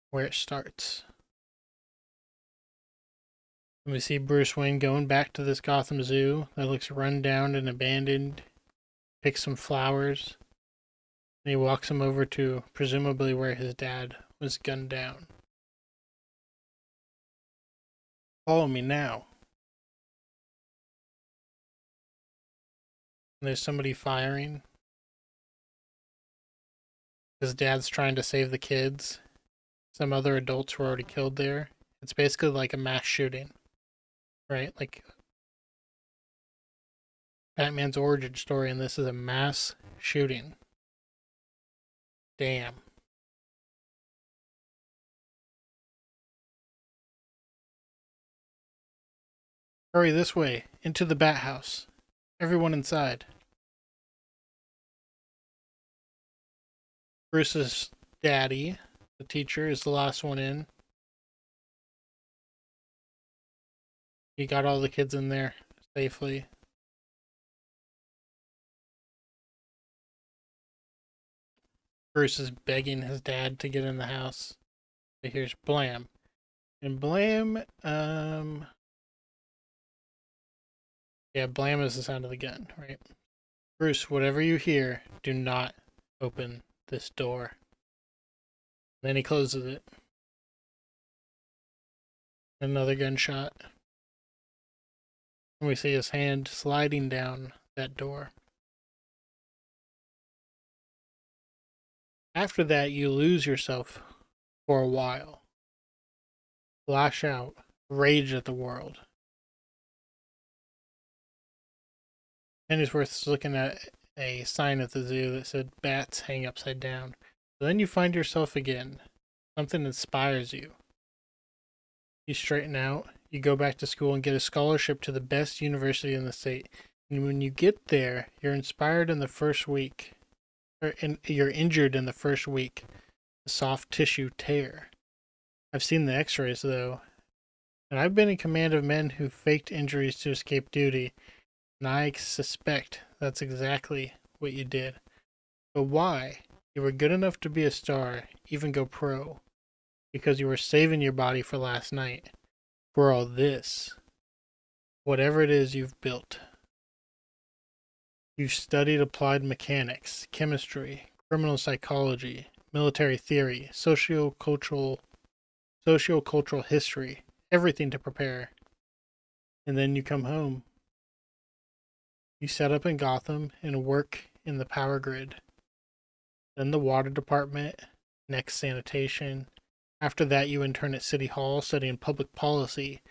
where it starts. And we see Bruce Wayne going back to this Gotham Zoo that looks run down and abandoned. Picks some flowers. And he walks him over to presumably where his dad was gunned down. Follow me now. And there's somebody firing. His dad's trying to save the kids. Some other adults were already killed there. It's basically like a mass shooting. Right? Like Batman's origin story, and this is a mass shooting. Damn. Hurry this way, into the bat house. Everyone inside. Bruce's daddy, the teacher, is the last one in. He got all the kids in there safely. Bruce is begging his dad to get in the house. But here's Blam. And Blam, yeah, Blam is the sound of the gun, right? Bruce, whatever you hear, do not open this door. Then he closes it. Another gunshot. And we see his hand sliding down that door. After that, you lose yourself for a while. Lash out, rage at the world. Pennyworth's looking at a sign at the zoo that said bats hang upside down. So then you find yourself again. Something inspires you. You straighten out, you go back to school and get a scholarship to the best university in the state. And when you get there, you're inspired in the first week. You're injured in the first week. A soft tissue tear. I've seen the x-rays though. And I've been in command of men who faked injuries to escape duty. And I suspect that's exactly what you did. But why? You were good enough to be a star, even go pro. Because you were saving your body for last night. For all this. Whatever it is you've built. You've studied applied mechanics, chemistry, criminal psychology, military theory, sociocultural history, everything to prepare. And then you come home You set up in Gotham and work in the power grid, then the water department, next sanitation. After that, you intern at City Hall studying public policy,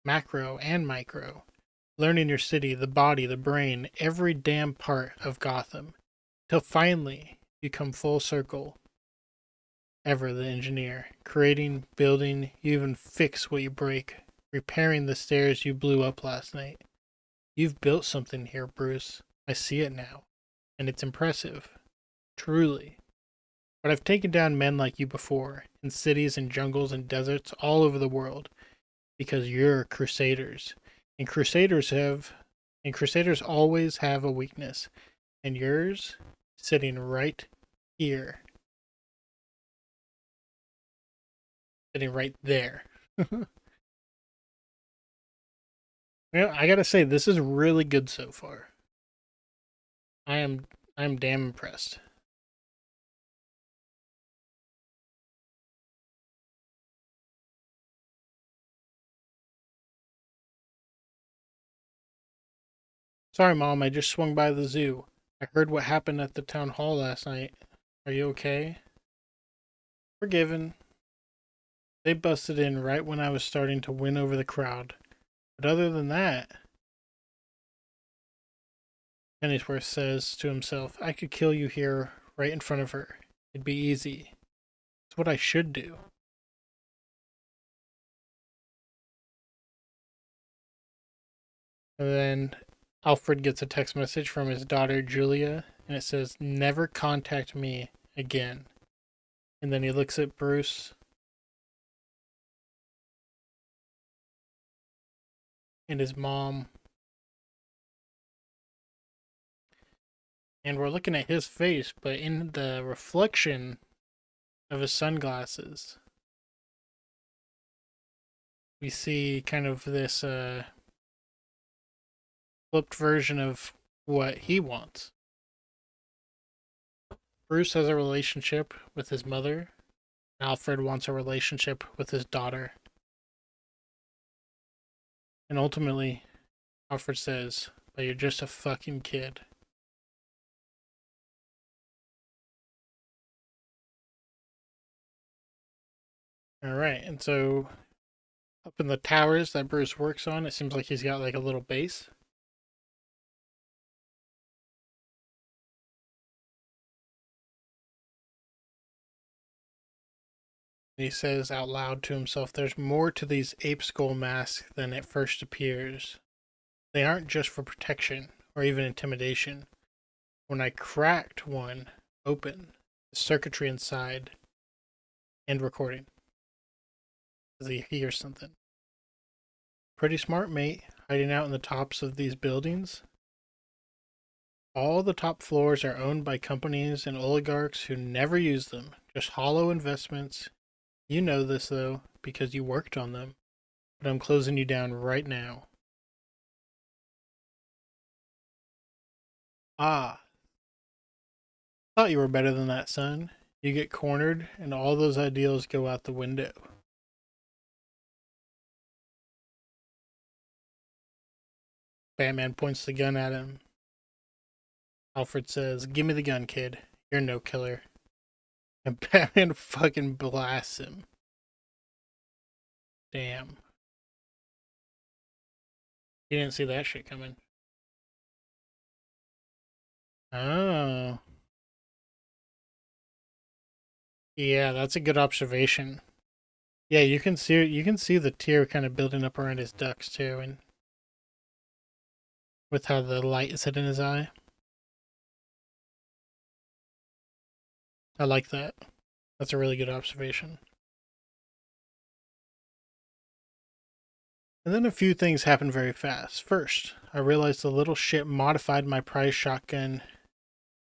macro and micro, learning your city, the body, the brain, every damn part of Gotham, till finally you come full circle, ever the engineer, creating, building, you even fix what you break, repairing the stairs you blew up last night. You've built something here, Bruce. I see it now, and it's impressive, truly. But I've taken down men like you before, in cities and jungles and deserts all over the world, because you're crusaders. And crusaders always have a weakness. And yours sitting right here. Sitting right there. I gotta say, this is really good so far. I'm damn impressed. Sorry, Mom, I just swung by the zoo. I heard what happened at the town hall last night. Are you okay? Forgiven. They busted in right when I was starting to win over the crowd. But other than that, Pennyworth says to himself, I could kill you here right in front of her. It'd be easy. It's what I should do. And then Alfred gets a text message from his daughter Julia, and it says, never contact me again. And then he looks at Bruce and his mom. And we're looking at his face, but in the reflection of his sunglasses, we see kind of this flipped version of what he wants. Bruce has a relationship with his mother. Alfred wants a relationship with his daughter. And ultimately, Alfred says, but you're just a fucking kid. Alright, and so up in the towers that Bruce works on, it seems like he's got like a little base. He says out loud to himself, there's more to these ape skull masks than at first appears. They aren't just for protection or even intimidation. When I cracked one open, the circuitry inside, and recording. As he hears something. Pretty smart, mate, hiding out in the tops of these buildings. All the top floors are owned by companies and oligarchs who never use them, just hollow investments. You know this, though, because you worked on them. But I'm closing you down right now. Ah, thought you were better than that, son. You get cornered, and all those ideals go out the window. Batman points the gun at him. Alfred says, give me the gun, kid. You're no killer. And Batman fucking blasts him. Damn. You didn't see that shit coming. Oh. Yeah, that's a good observation. Yeah, you can see the tear kind of building up around his ducts too, and with how the light is hitting his eye. I like that. That's a really good observation. And then a few things happen very fast. First, I realized the little shit modified my prize shotgun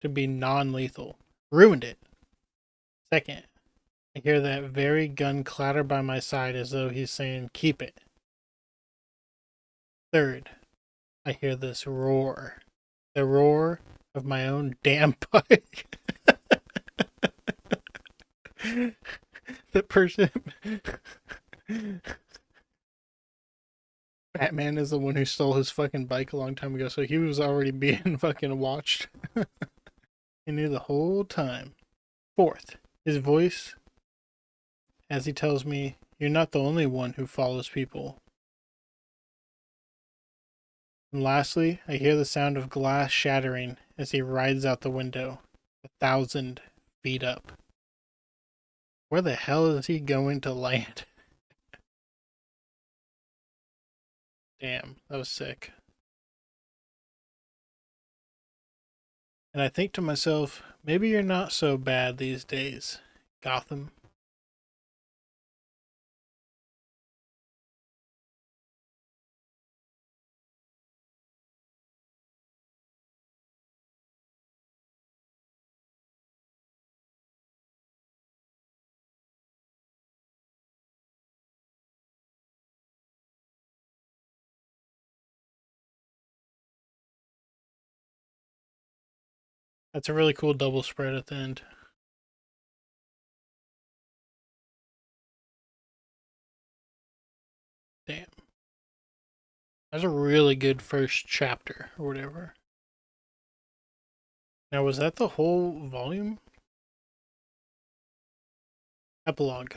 to be non-lethal. Ruined it. Second, I hear that very gun clatter by my side as though he's saying, keep it. Third, I hear this roar. The roar of my own damn bike. The person Batman is the one who stole his fucking bike a long time ago, so he was already being fucking watched. He knew the whole time. Fourth, his voice as he tells me, "You're not the only one who follows people." And lastly, I hear the sound of glass shattering as he rides out the window, 1,000 feet up. Where the hell is he going to land? Damn, that was sick. And I think to myself, maybe you're not so bad these days, Gotham. That's a really cool double spread at the end. Damn. That's a really good first chapter, or whatever. Now, was that the whole volume? Epilogue.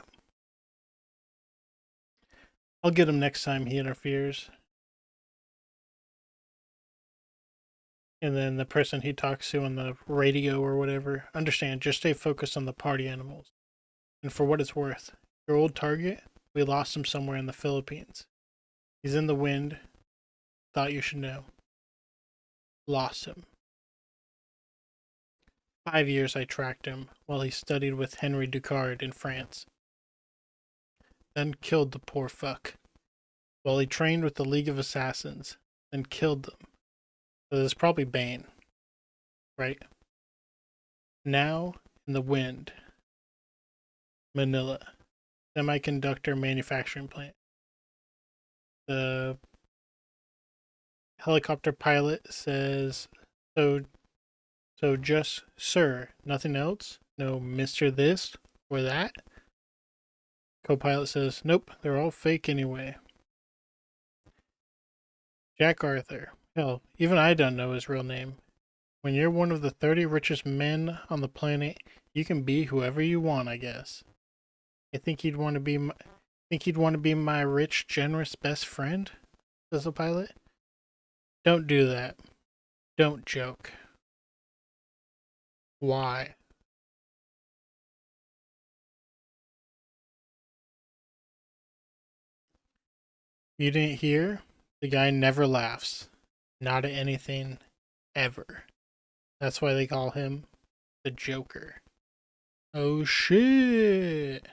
I'll get him next time he interferes. And then the person he talks to on the radio or whatever, understand, just stay focused on the party animals. And for what it's worth, your old target, we lost him somewhere in the Philippines. He's in the wind. Thought you should know. Lost him. 5 years I tracked him while he studied with Henry Ducard in France. Then killed the poor fuck. While he trained with the League of Assassins. Then killed them. So this is probably Bane. Right? Now, in the wind. Manila. Semiconductor manufacturing plant. The helicopter pilot says, so just, sir, nothing else? No Mr. This or that? Co-pilot says, nope, they're all fake anyway. Jack Arthur. Hell, even I don't know his real name. When you're one of the 30 richest men on the planet, you can be whoever you want, I guess. I think he'd want to be my rich, generous best friend, says the pilot. Don't do that. Don't joke. Why? You didn't hear? The guy never laughs. Not at anything, ever. That's why they call him the Joker. Oh shit.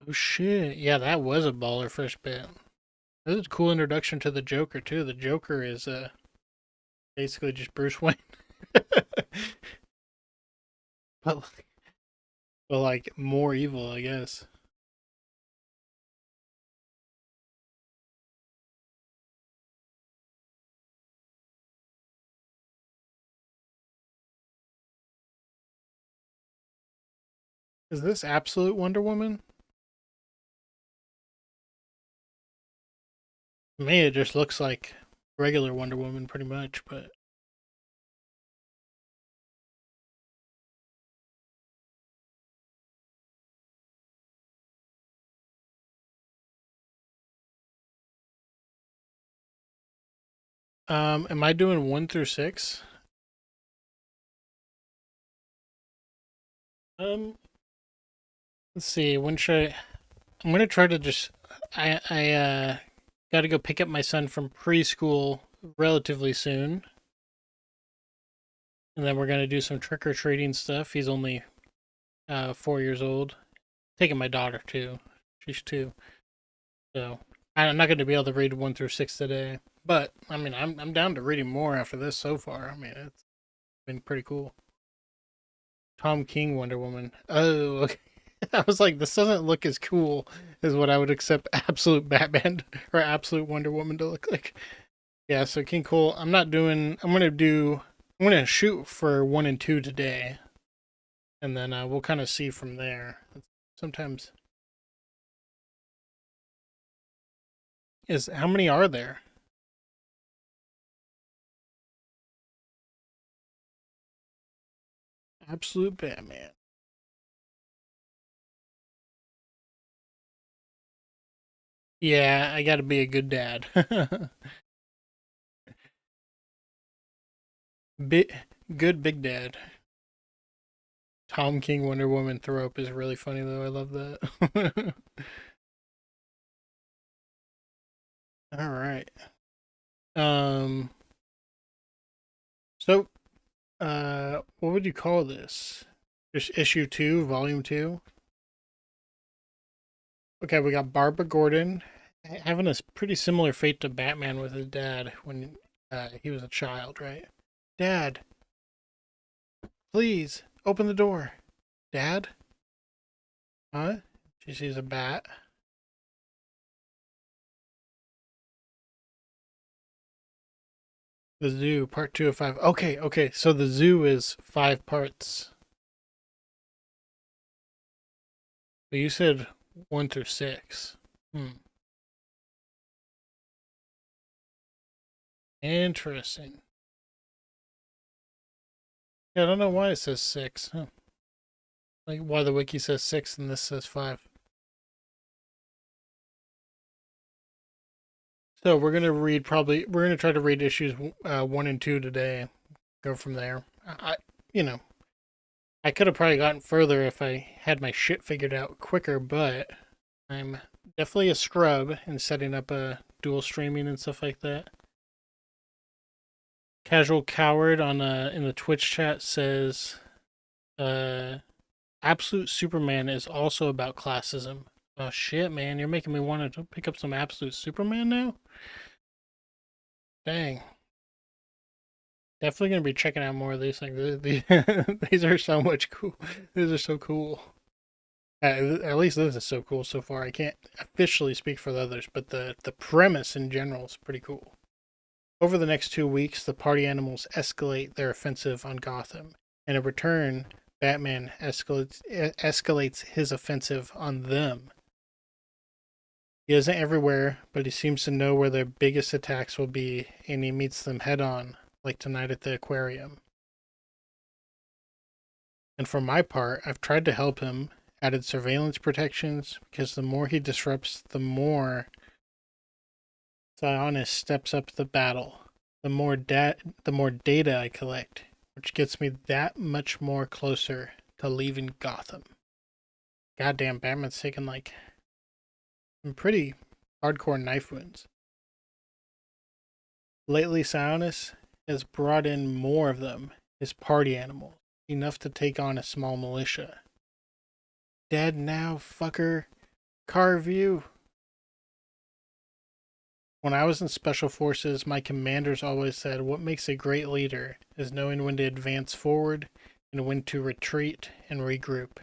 Oh shit. Yeah, that was a baller first bit. This is a cool introduction to the Joker too. The Joker is basically just Bruce Wayne. but like more evil, I guess. Is this absolute Wonder Woman? To me, it just looks like regular Wonder Woman, pretty much. But am I doing 1 through 6? Um, let's see. When should I? I'm gonna try to just. I got to go pick up my son from preschool relatively soon, and then we're gonna do some trick or treating stuff. He's only 4 years old. Taking my daughter too. She's 2. So I'm not going to be able to read 1 through 6 today, but I mean, I'm down to reading more after this so far. I mean, it's been pretty cool. Tom King Wonder Woman. Oh, okay. I was like, this doesn't look as cool as what I would accept absolute Batman or absolute Wonder Woman to look like. Yeah, so King Cole, I'm not doing. I'm gonna shoot for 1 and 2 today, and then we'll kind of see from there. Sometimes How many are there? Absolute Batman. Yeah, I gotta be a good dad. Big, good big dad. Tom King Wonder Woman throw up is really funny though. I love that. All right. Um. So, what would you call this? Just issue two, volume two. Okay, we got Barbara Gordon having a pretty similar fate to Batman with his dad when he was a child, right? Dad, please open the door. Dad? Huh? She sees a bat. The Zoo, part two of five. Okay, okay. So the Zoo is five parts. But you said one through six. Hmm. Interesting. Yeah, I don't know why it says six. Huh. Like why the wiki says six and this says five. So we're gonna try to read issues one and two today. Go from there. You know, I could have probably gotten further if I had my shit figured out quicker, but I'm definitely a scrub in setting up a dual streaming and stuff like that. Casual Coward on in the Twitch chat says, uh, Absolute Superman is also about classism. Oh shit, man, you're making me want to pick up some Absolute Superman now. Dang, definitely gonna be checking out more of these things. These are so much cool. These are so cool. At least this is so cool so far. I can't officially speak for the others, but the premise in general is pretty cool. Over the next 2 weeks, the party animals escalate their offensive on Gotham, and in return, Batman escalates his offensive on them. He isn't everywhere, but he seems to know where their biggest attacks will be, and he meets them head on, like tonight at the aquarium. And for my part, I've tried to help him, added surveillance protections, because the more he disrupts, the more Sionis steps up the battle. The more data I collect, which gets me that much more closer to leaving Gotham. Goddamn, Batman's taking like some pretty hardcore knife wounds. Lately, Sionis has brought in more of them, his party animals, enough to take on a small militia. Dead now, fucker. Carve you. When I was in Special Forces, my commanders always said what makes a great leader is knowing when to advance forward and when to retreat and regroup.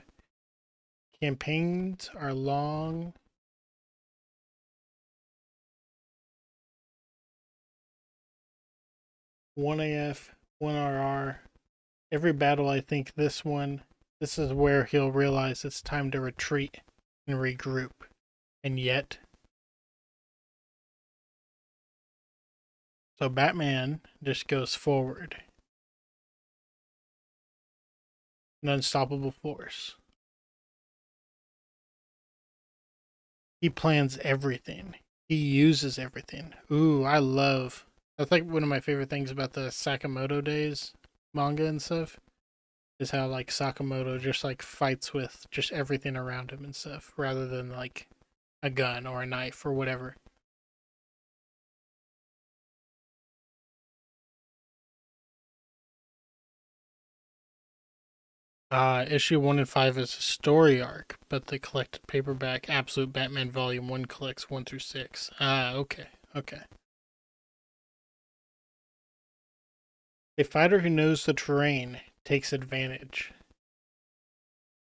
Campaigns are long. 1AF, 1RR. Every battle, I think this is where he'll realize it's time to retreat and regroup. And yet, so Batman just goes forward. An unstoppable force. He plans everything. He uses everything. Ooh, that's like one of my favorite things about the Sakamoto days manga and stuff. Is how like Sakamoto just like fights with just everything around him and stuff, rather than like a gun or a knife or whatever. Issue 1 and 5 is a story arc, but the collected paperback Absolute Batman Volume 1 collects 1 through 6. Okay, okay. A fighter who knows the terrain takes advantage.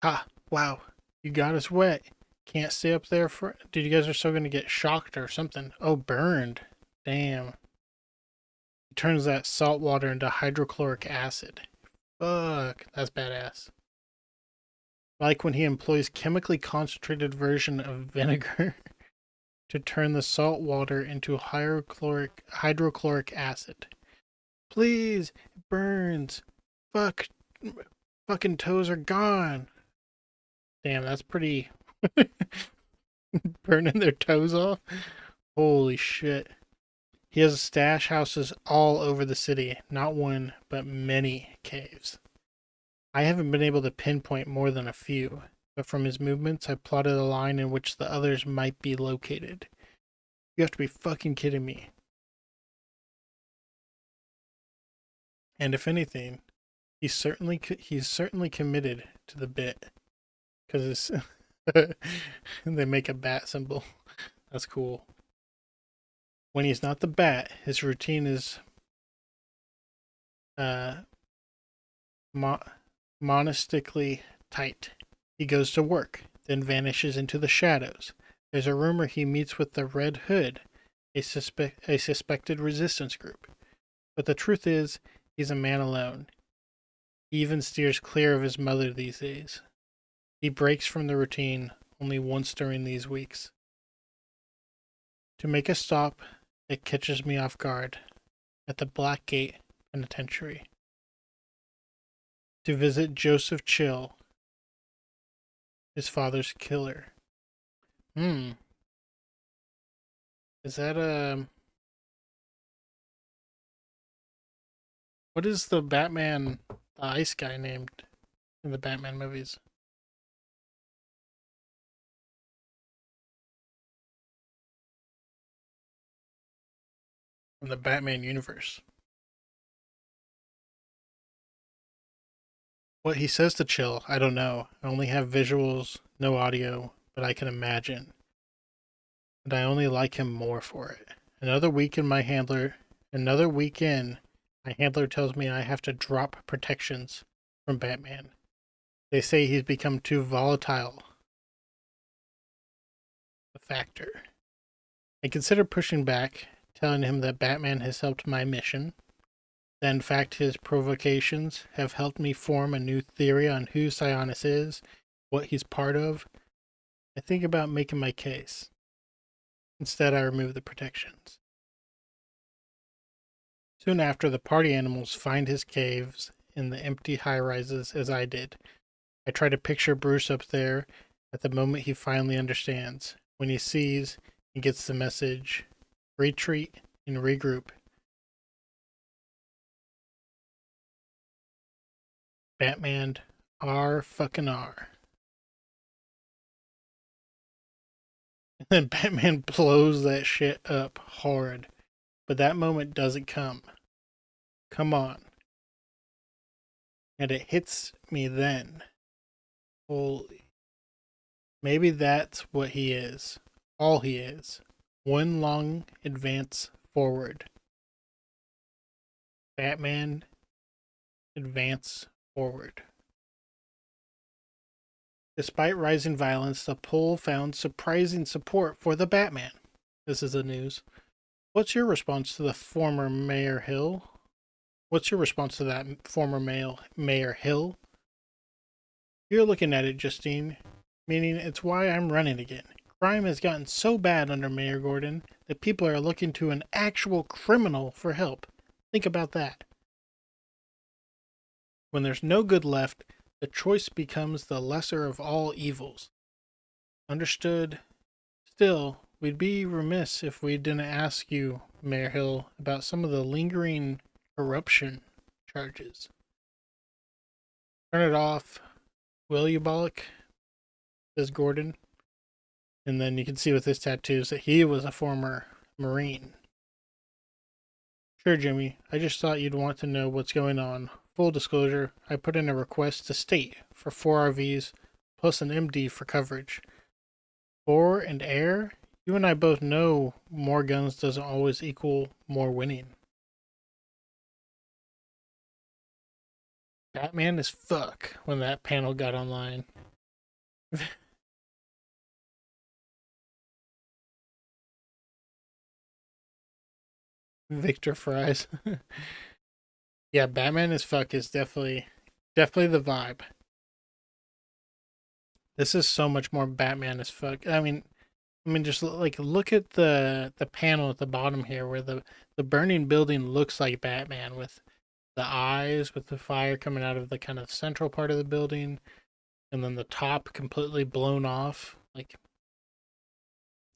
Ah, wow, you got us wet. Can't stay up there for. Dude, you guys are still gonna get shocked or something. Oh, burned. Damn. He turns that salt water into hydrochloric acid. Fuck, that's badass. Like when he employs chemically concentrated version of vinegar. to turn the salt water into hydrochloric acid. Please, it burns. Fuck, fucking toes are gone. Damn, that's pretty. Burning their toes off? Holy shit. He has stash houses all over the city, not one, but many caves. I haven't been able to pinpoint more than a few, but from his movements, I plotted a line in which the others might be located. You have to be fucking kidding me. And if anything, he's certainly committed to the bit, because they make a bat symbol. That's cool. When he's not the bat, his routine is monistically tight. He goes to work, then vanishes into the shadows. There's a rumor he meets with the Red Hood, a suspected resistance group. But the truth is, he's a man alone. He even steers clear of his mother these days. He breaks from the routine only once during these weeks. To make a stop, it catches me off guard at the Blackgate Penitentiary. To visit Joseph Chill, his father's killer. Is that what is the Batman, the ice guy named in the Batman movies? From the Batman universe. What he says to Chill, I don't know. I only have visuals, no audio, but I can imagine. And I only like him more for it. Another week in, my handler tells me I have to drop protections from Batman. They say he's become too volatile. A factor. I consider pushing back, telling him that Batman has helped my mission. That in fact his provocations have helped me form a new theory on who Sionis is, what he's part of. I think about making my case. Instead, I remove the protections. Soon after, the party animals find his caves in the empty high-rises as I did. I try to picture Bruce up there at the moment he finally understands. When he sees and gets the message, retreat and regroup. Batman R fucking R. And then Batman blows that shit up hard. But that moment doesn't come. Come on. And it hits me then. Holy. Maybe that's what he is. All he is. One long advance forward. Batman advance forward. Despite rising violence, the poll found surprising support for the Batman. This is the news. What's your response to the former Mayor Hill? What's your response to that former Mayor Hill? You're looking at it, Justine, meaning it's why I'm running again. Crime has gotten so bad under Mayor Gordon that people are looking to an actual criminal for help. Think about that. When there's no good left, the choice becomes the lesser of all evils. Understood. Still, we'd be remiss if we didn't ask you, Mayor Hill, about some of the lingering corruption charges. Turn it off, will you, Bollock? Says Gordon. And then you can see with his tattoos that he was a former Marine. Sure, Jimmy. I just thought you'd want to know what's going on. Full disclosure, I put in a request to state for 4 RVs plus an MD for coverage. 4 and air? You and I both know more guns doesn't always equal more winning. Batman as fuck when that panel got online. Victor Fries. Yeah, Batman as fuck is definitely the vibe. This is so much more Batman as fuck. I mean, I mean, just like look at the panel at the bottom here, where the burning building looks like Batman with the eyes, with the fire coming out of the kind of central part of the building, and then the top completely blown off. Like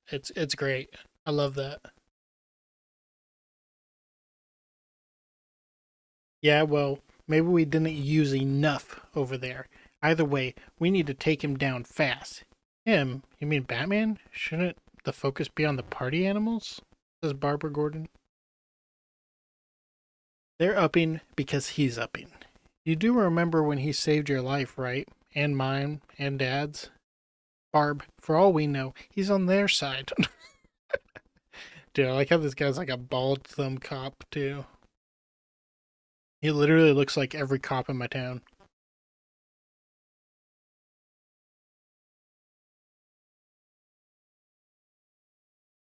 it's great. I love that. Yeah, well, maybe we didn't use enough over there. Either way, we need to take him down fast. Him? You mean Batman? Shouldn't the focus be on the party animals? Says Barbara Gordon. They're upping because he's upping. You do remember when he saved your life, right? And mine, and Dad's? Barb, for all we know, he's on their side. Dude, I like how this guy's like a bald thumb cop, too. He literally looks like every cop in my town.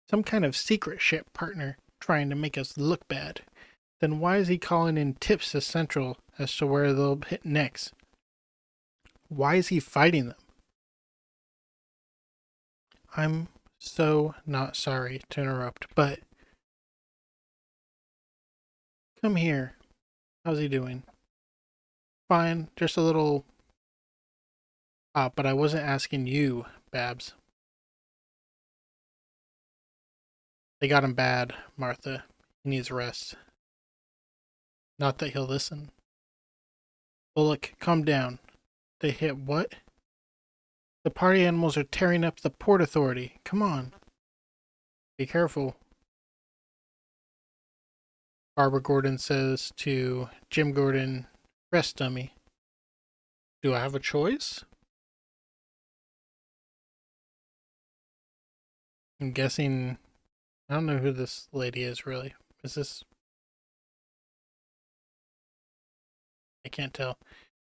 Some kind of secret ship partner trying to make us look bad. Then why is he calling in tips to Central as to where they'll hit next? Why is he fighting them? I'm so not sorry to interrupt, but come here. How's he doing? Fine, just a little. Ah, but I wasn't asking you, Babs. They got him bad, Martha. He needs rest. Not that he'll listen. Bullock, calm down. They hit what? The party animals are tearing up the Port Authority. Come on. Be careful. Barbara Gordon says to Jim Gordon, rest dummy. Do I have a choice? I'm guessing. I don't know who this lady is really. Is this. I can't tell.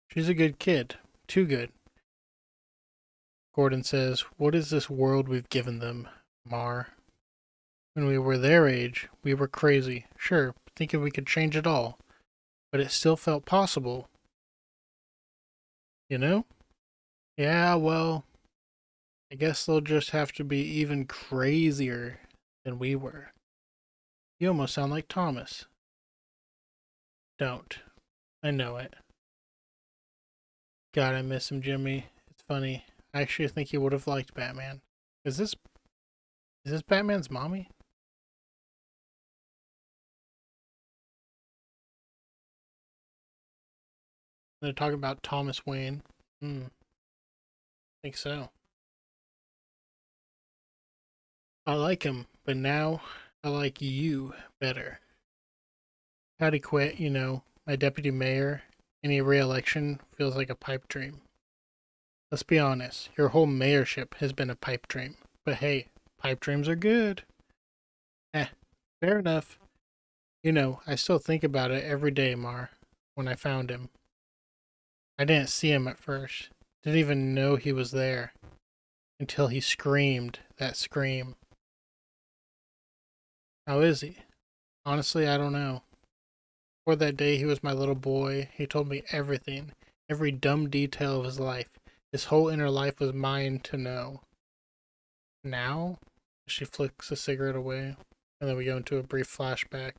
She's a good kid. Too good. Gordon says, what is this world we've given them, Mar? When we were their age, we were crazy. Sure, thinking we could change it all. But it still felt possible. You know? Yeah, well, I guess they'll just have to be even crazier than we were. You almost sound like Thomas. Don't. I know it. God, I miss him, Jimmy. It's funny. I actually think he would have liked Batman. Is this Batman's mommy? They're talking about Thomas Wayne. I think so. I like him, but now I like you better. How'd he quit, my deputy mayor? Any re-election feels like a pipe dream. Let's be honest, your whole mayorship has been a pipe dream. But hey, pipe dreams are good. Eh, fair enough. I still think about it every day, Mar, when I found him. I didn't see him at first. Didn't even know he was there. Until he screamed that scream. How is he? Honestly, I don't know. Before that day, he was my little boy. He told me everything, every dumb detail of his life. His whole inner life was mine to know. Now? She flicks a cigarette away, and then we go into a brief flashback.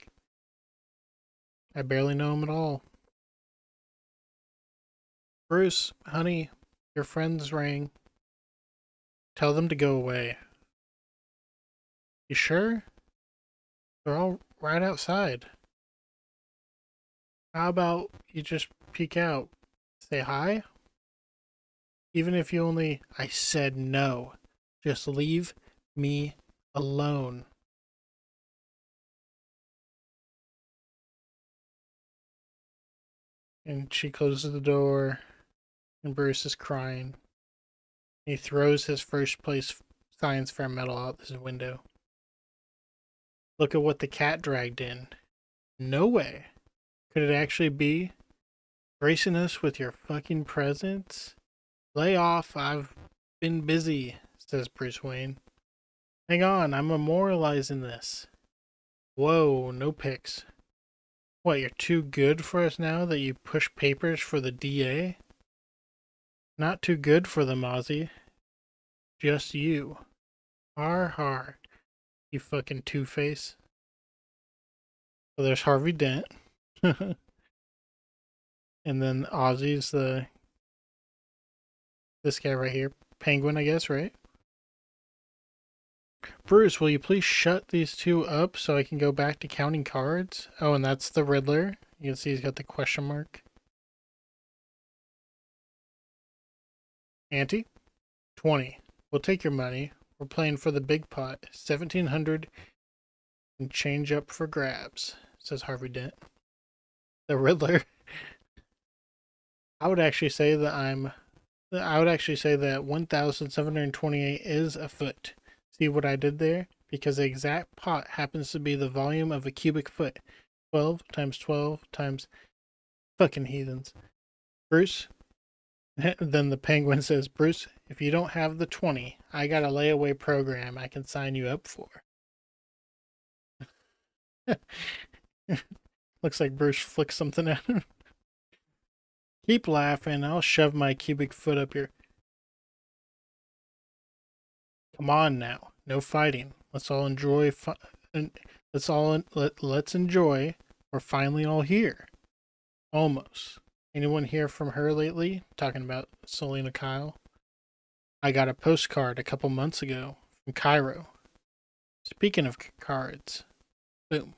I barely know him at all. Bruce, honey, your friends rang. Tell them to go away. You sure? They're all right outside. How about you just peek out? Say hi? Even if you only. I said no. Just leave me alone. And she closes the door, and Bruce is crying. He throws his first place science fair medal out his window. Look at what the cat dragged in. No way. Could it actually be? Gracing us with your fucking presence? Lay off, I've been busy, says Bruce Wayne. Hang on, I'm memorializing this. Whoa, no pics. What, you're too good for us now that you push papers for the DA? Not too good for them, Ozzy. Just you. Har har. You fucking Two-Face. So there's Harvey Dent. And then Ozzy's this guy right here. Penguin, I guess, right? Bruce, will you please shut these two up so I can go back to counting cards? Oh, and that's the Riddler. You can see he's got the question mark. Ante? 20. We'll take your money. We're playing for the big pot. 1,700 and change up for grabs, says Harvey Dent. The Riddler. I would actually say that 1,728 is a foot. See what I did there? Because the exact pot happens to be the volume of a cubic foot. 12 times 12 times fucking heathens. Bruce? Then the Penguin says, Bruce, if you don't have the 20, I got a layaway program I can sign you up for. Looks like Bruce flicked something at him. Keep laughing. I'll shove my cubic foot up your... Come on now. No fighting. Let's all enjoy... Let's enjoy. We're finally all here. Almost. Anyone hear from her lately? Talking about Selena Kyle. I got a postcard a couple months ago from Cairo. Speaking of cards. Boom.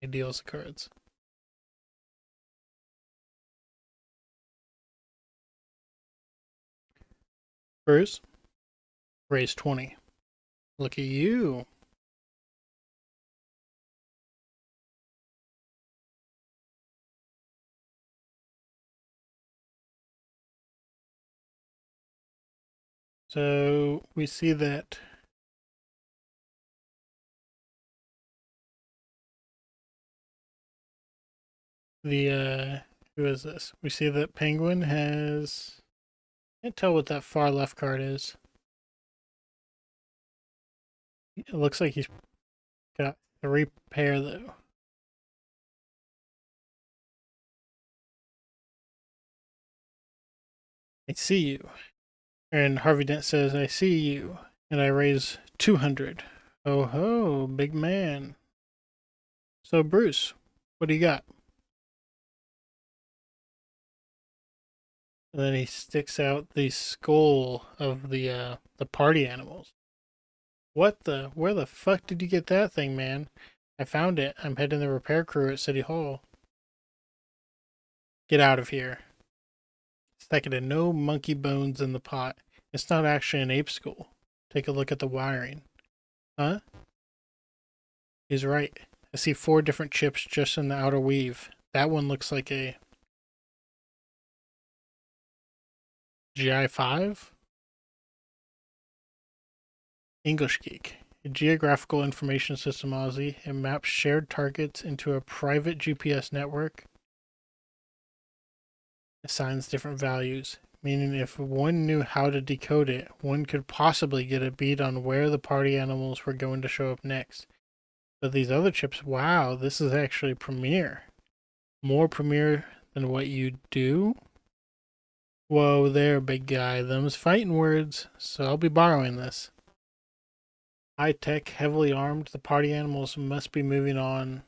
He deals the cards. Bruce? Raise 20. Look at you. So we see that who is this? We see that Penguin has... Can't tell what that far left card is. It looks like he's got 3 pair though. I see you. And Harvey Dent says, I see you. And I raise 200. Oh ho, big man. So Bruce, what do you got? And then he sticks out the skull of the party animals. What the? Where the fuck did you get that thing, man? I found it. I'm heading the repair crew at City Hall. Get out of here. Stacking to no monkey bones in the pot. It's not actually an ape skull. Take a look at the wiring. Huh? He's right. I see 4 different chips just in the outer weave. That one looks like a GI5? English Geek. A geographical information system, Aussie. It maps shared targets into a private GPS network. Assigns different values, meaning if one knew how to decode it, one could possibly get a beat on where the party animals were going to show up next. But these other chips, wow, this is actually Premiere. More Premiere than what you do? Whoa there, big guy. Them's fighting words, so I'll be borrowing this. High-tech, heavily armed, the party animals must be moving on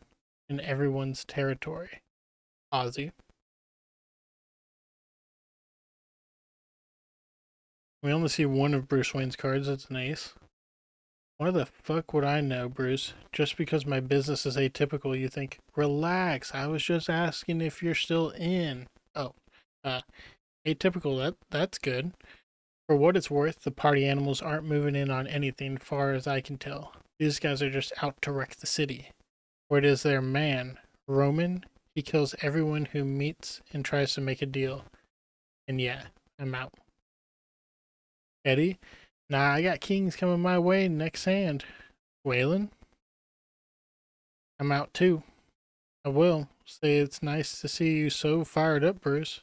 in everyone's territory. Ozzy. We only see one of Bruce Wayne's cards. That's an ace. Why the fuck would I know, Bruce? Just because my business is atypical, you think, relax, I was just asking if you're still in. Oh, atypical, that's good. For what it's worth, the party animals aren't moving in on anything far as I can tell. These guys are just out to wreck the city. Where it is their man, Roman, he kills everyone who meets and tries to make a deal. And yeah, I'm out. Eddie? Nah, I got kings coming my way next hand. Waylon? I'm out too. I will. Say it's nice to see you so fired up, Bruce.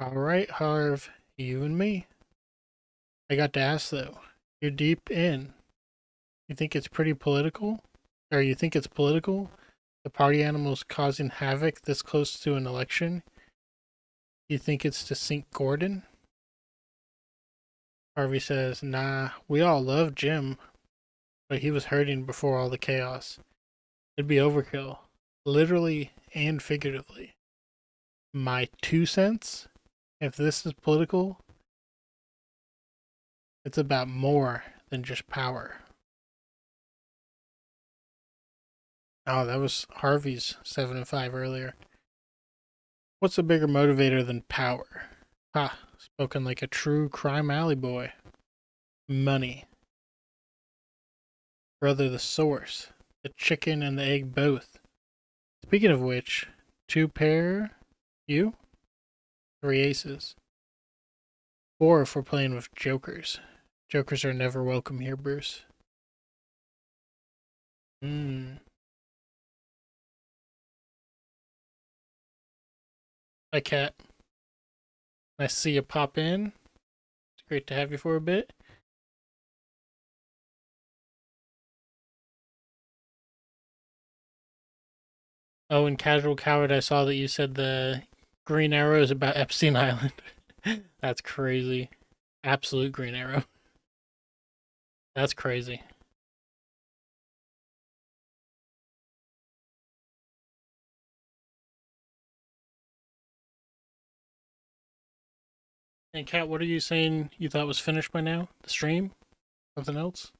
Alright, Harv. You and me. I got to ask though. You're deep in. You think it's pretty political? Or you think it's political? The party animals causing havoc this close to an election? You think it's to sink Gordon? Harvey says, nah, we all love Jim, but he was hurting before all the chaos. It'd be overkill, literally and figuratively. My 2 cents? If this is political, it's about more than just power. Oh, that was Harvey's 7 and 5 earlier. What's a bigger motivator than power? Ha, spoken like a true crime alley boy. Money. Brother, the source. The chicken and the egg both. Speaking of which, 2 pair, you? 3 aces. 4 if we're playing with jokers. Jokers are never welcome here, Bruce. Hi, Cat. Nice to see you pop in. It's great to have you for a bit. Oh, and Casual Coward, I saw that you said the Green Arrow is about Epstein Island. That's crazy. Absolute Green Arrow. That's crazy. And Kat, what are you saying you thought was finished by now? The stream? Something else?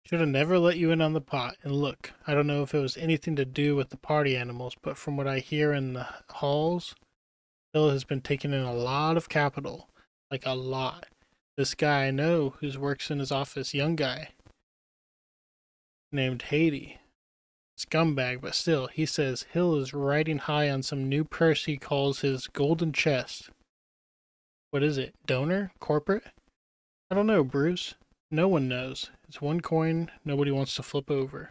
Should have never let you in on the pot. And look, I don't know if it was anything to do with the party animals, but from what I hear in the halls, Bill has been taking in a lot of capital. Like a lot. This guy I know who works in his office, young guy, named Haiti. Scumbag, but still, he says Hill is riding high on some new purse he calls his golden chest. What is it? Donor? Corporate? I don't know, Bruce. No one knows. It's one coin nobody wants to flip over.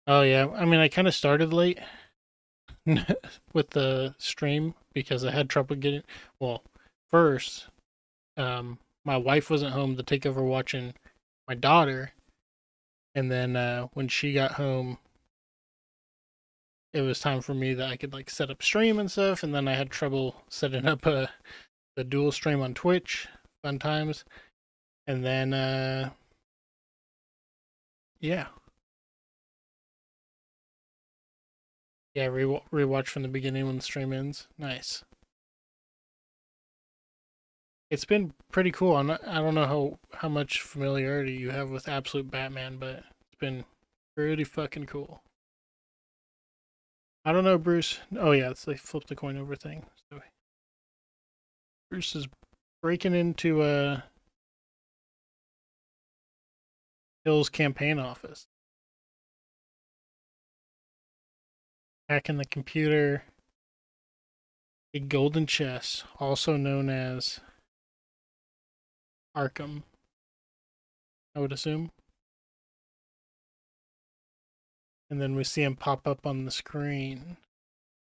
Oh yeah, I mean I kind of started late with the stream because I had trouble getting. Well, first, my wife wasn't home to take over watching my daughter, and then when she got home, it was time for me that I could like set up stream and stuff, and then I had trouble setting up the dual stream on Twitch. Fun times, and then yeah, yeah, rewatch from the beginning when the stream ends. Nice. It's been pretty cool. I don't know how much familiarity you have with Absolute Batman, but it's been pretty fucking cool. I don't know, Bruce. Oh yeah, it's like flip the coin over thing. So Bruce is breaking into Hill's campaign office, hacking the computer. A golden chest, also known as Arkham, I would assume. And then we see him pop up on the screen.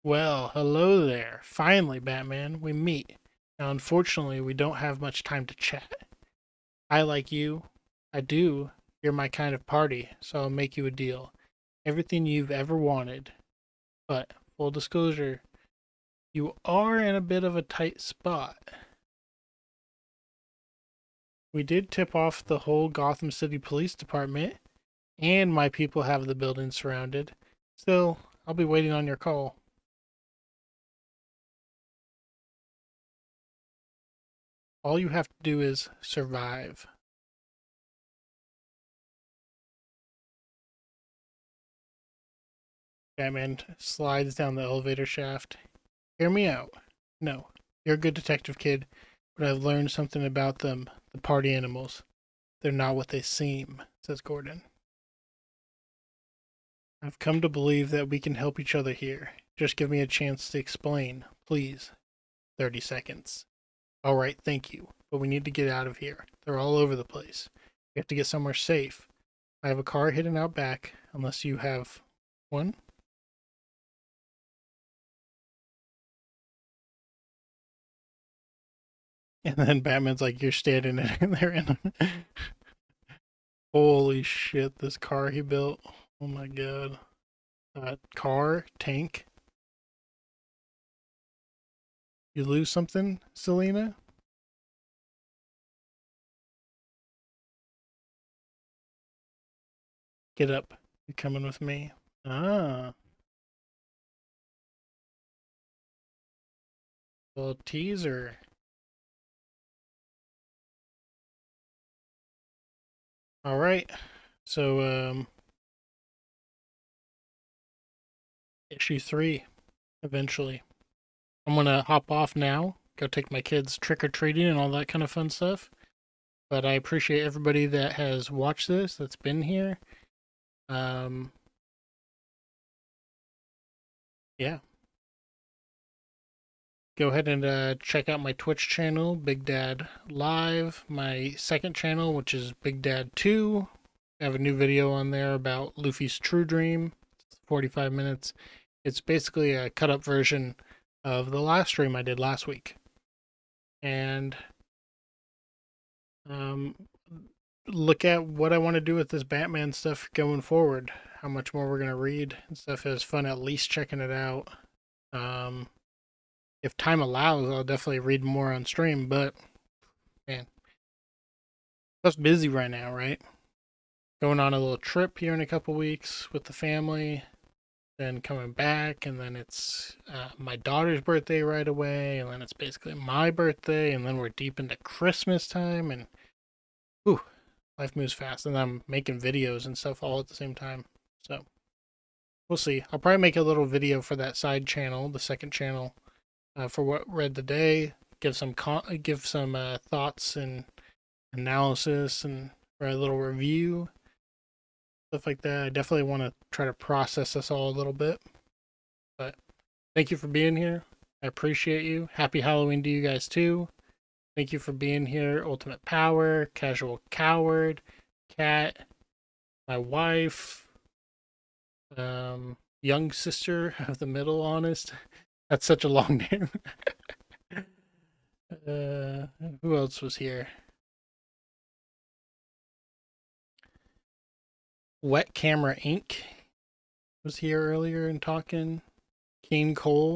Well, hello there. Finally, Batman, we meet. Now, unfortunately, we don't have much time to chat. I like you. I do. You're my kind of party, so I'll make you a deal. Everything you've ever wanted. But, full disclosure, you are in a bit of a tight spot. We did tip off the whole Gotham City Police Department, and my people have the building surrounded. Still, I'll be waiting on your call. All you have to do is survive. Batman slides down the elevator shaft. Hear me out. No, you're a good detective, kid, but I've learned something about them, the party animals. They're not what they seem, says Gordon. I've come to believe that we can help each other here. Just give me a chance to explain, please. 30 seconds. All right, thank you, but we need to get out of here. They're all over the place. We have to get somewhere safe. I have a car hidden out back, unless you have one. And then Batman's like, you're standing there in Holy shit, this car he built. Oh my god. Car, tank. You lose something, Selena? Get up. You're coming with me. Ah, little teaser. All right. So, issue 3, eventually. I'm gonna hop off now, go take my kids trick-or-treating and all that kind of fun stuff. But I appreciate everybody that has watched this, that's been here. Um, yeah. Go ahead and check out my Twitch channel, Big Dad Live. My second channel, which is Big Dad 2. I have a new video on there about Luffy's True Dream. It's 45 minutes. It's basically a cut-up version of the last stream I did last week. And look at what I want to do with this Batman stuff going forward. How much more we're going to read and stuff. It was fun at least checking it out. If time allows, I'll definitely read more on stream, but man, stuff's busy right now, right? Going on a little trip here in a couple weeks with the family, then coming back, and then it's my daughter's birthday right away, and then it's basically my birthday, and then we're deep into Christmas time, and whew, life moves fast, and I'm making videos and stuff all at the same time, so we'll see. I'll probably make a little video for that side channel, the second channel, for what read the day, give some thoughts and analysis, and write a little review, stuff like that. I definitely want to try to process this all a little bit. But thank you for being here. I appreciate you. Happy Halloween to you guys too. Thank you for being here. Ultimate Power, Casual Coward, Cat, my wife, young sister of the middle, honest. That's such a long name. Who else was here? Wet Camera Inc. was here earlier and talking. Keen Cole,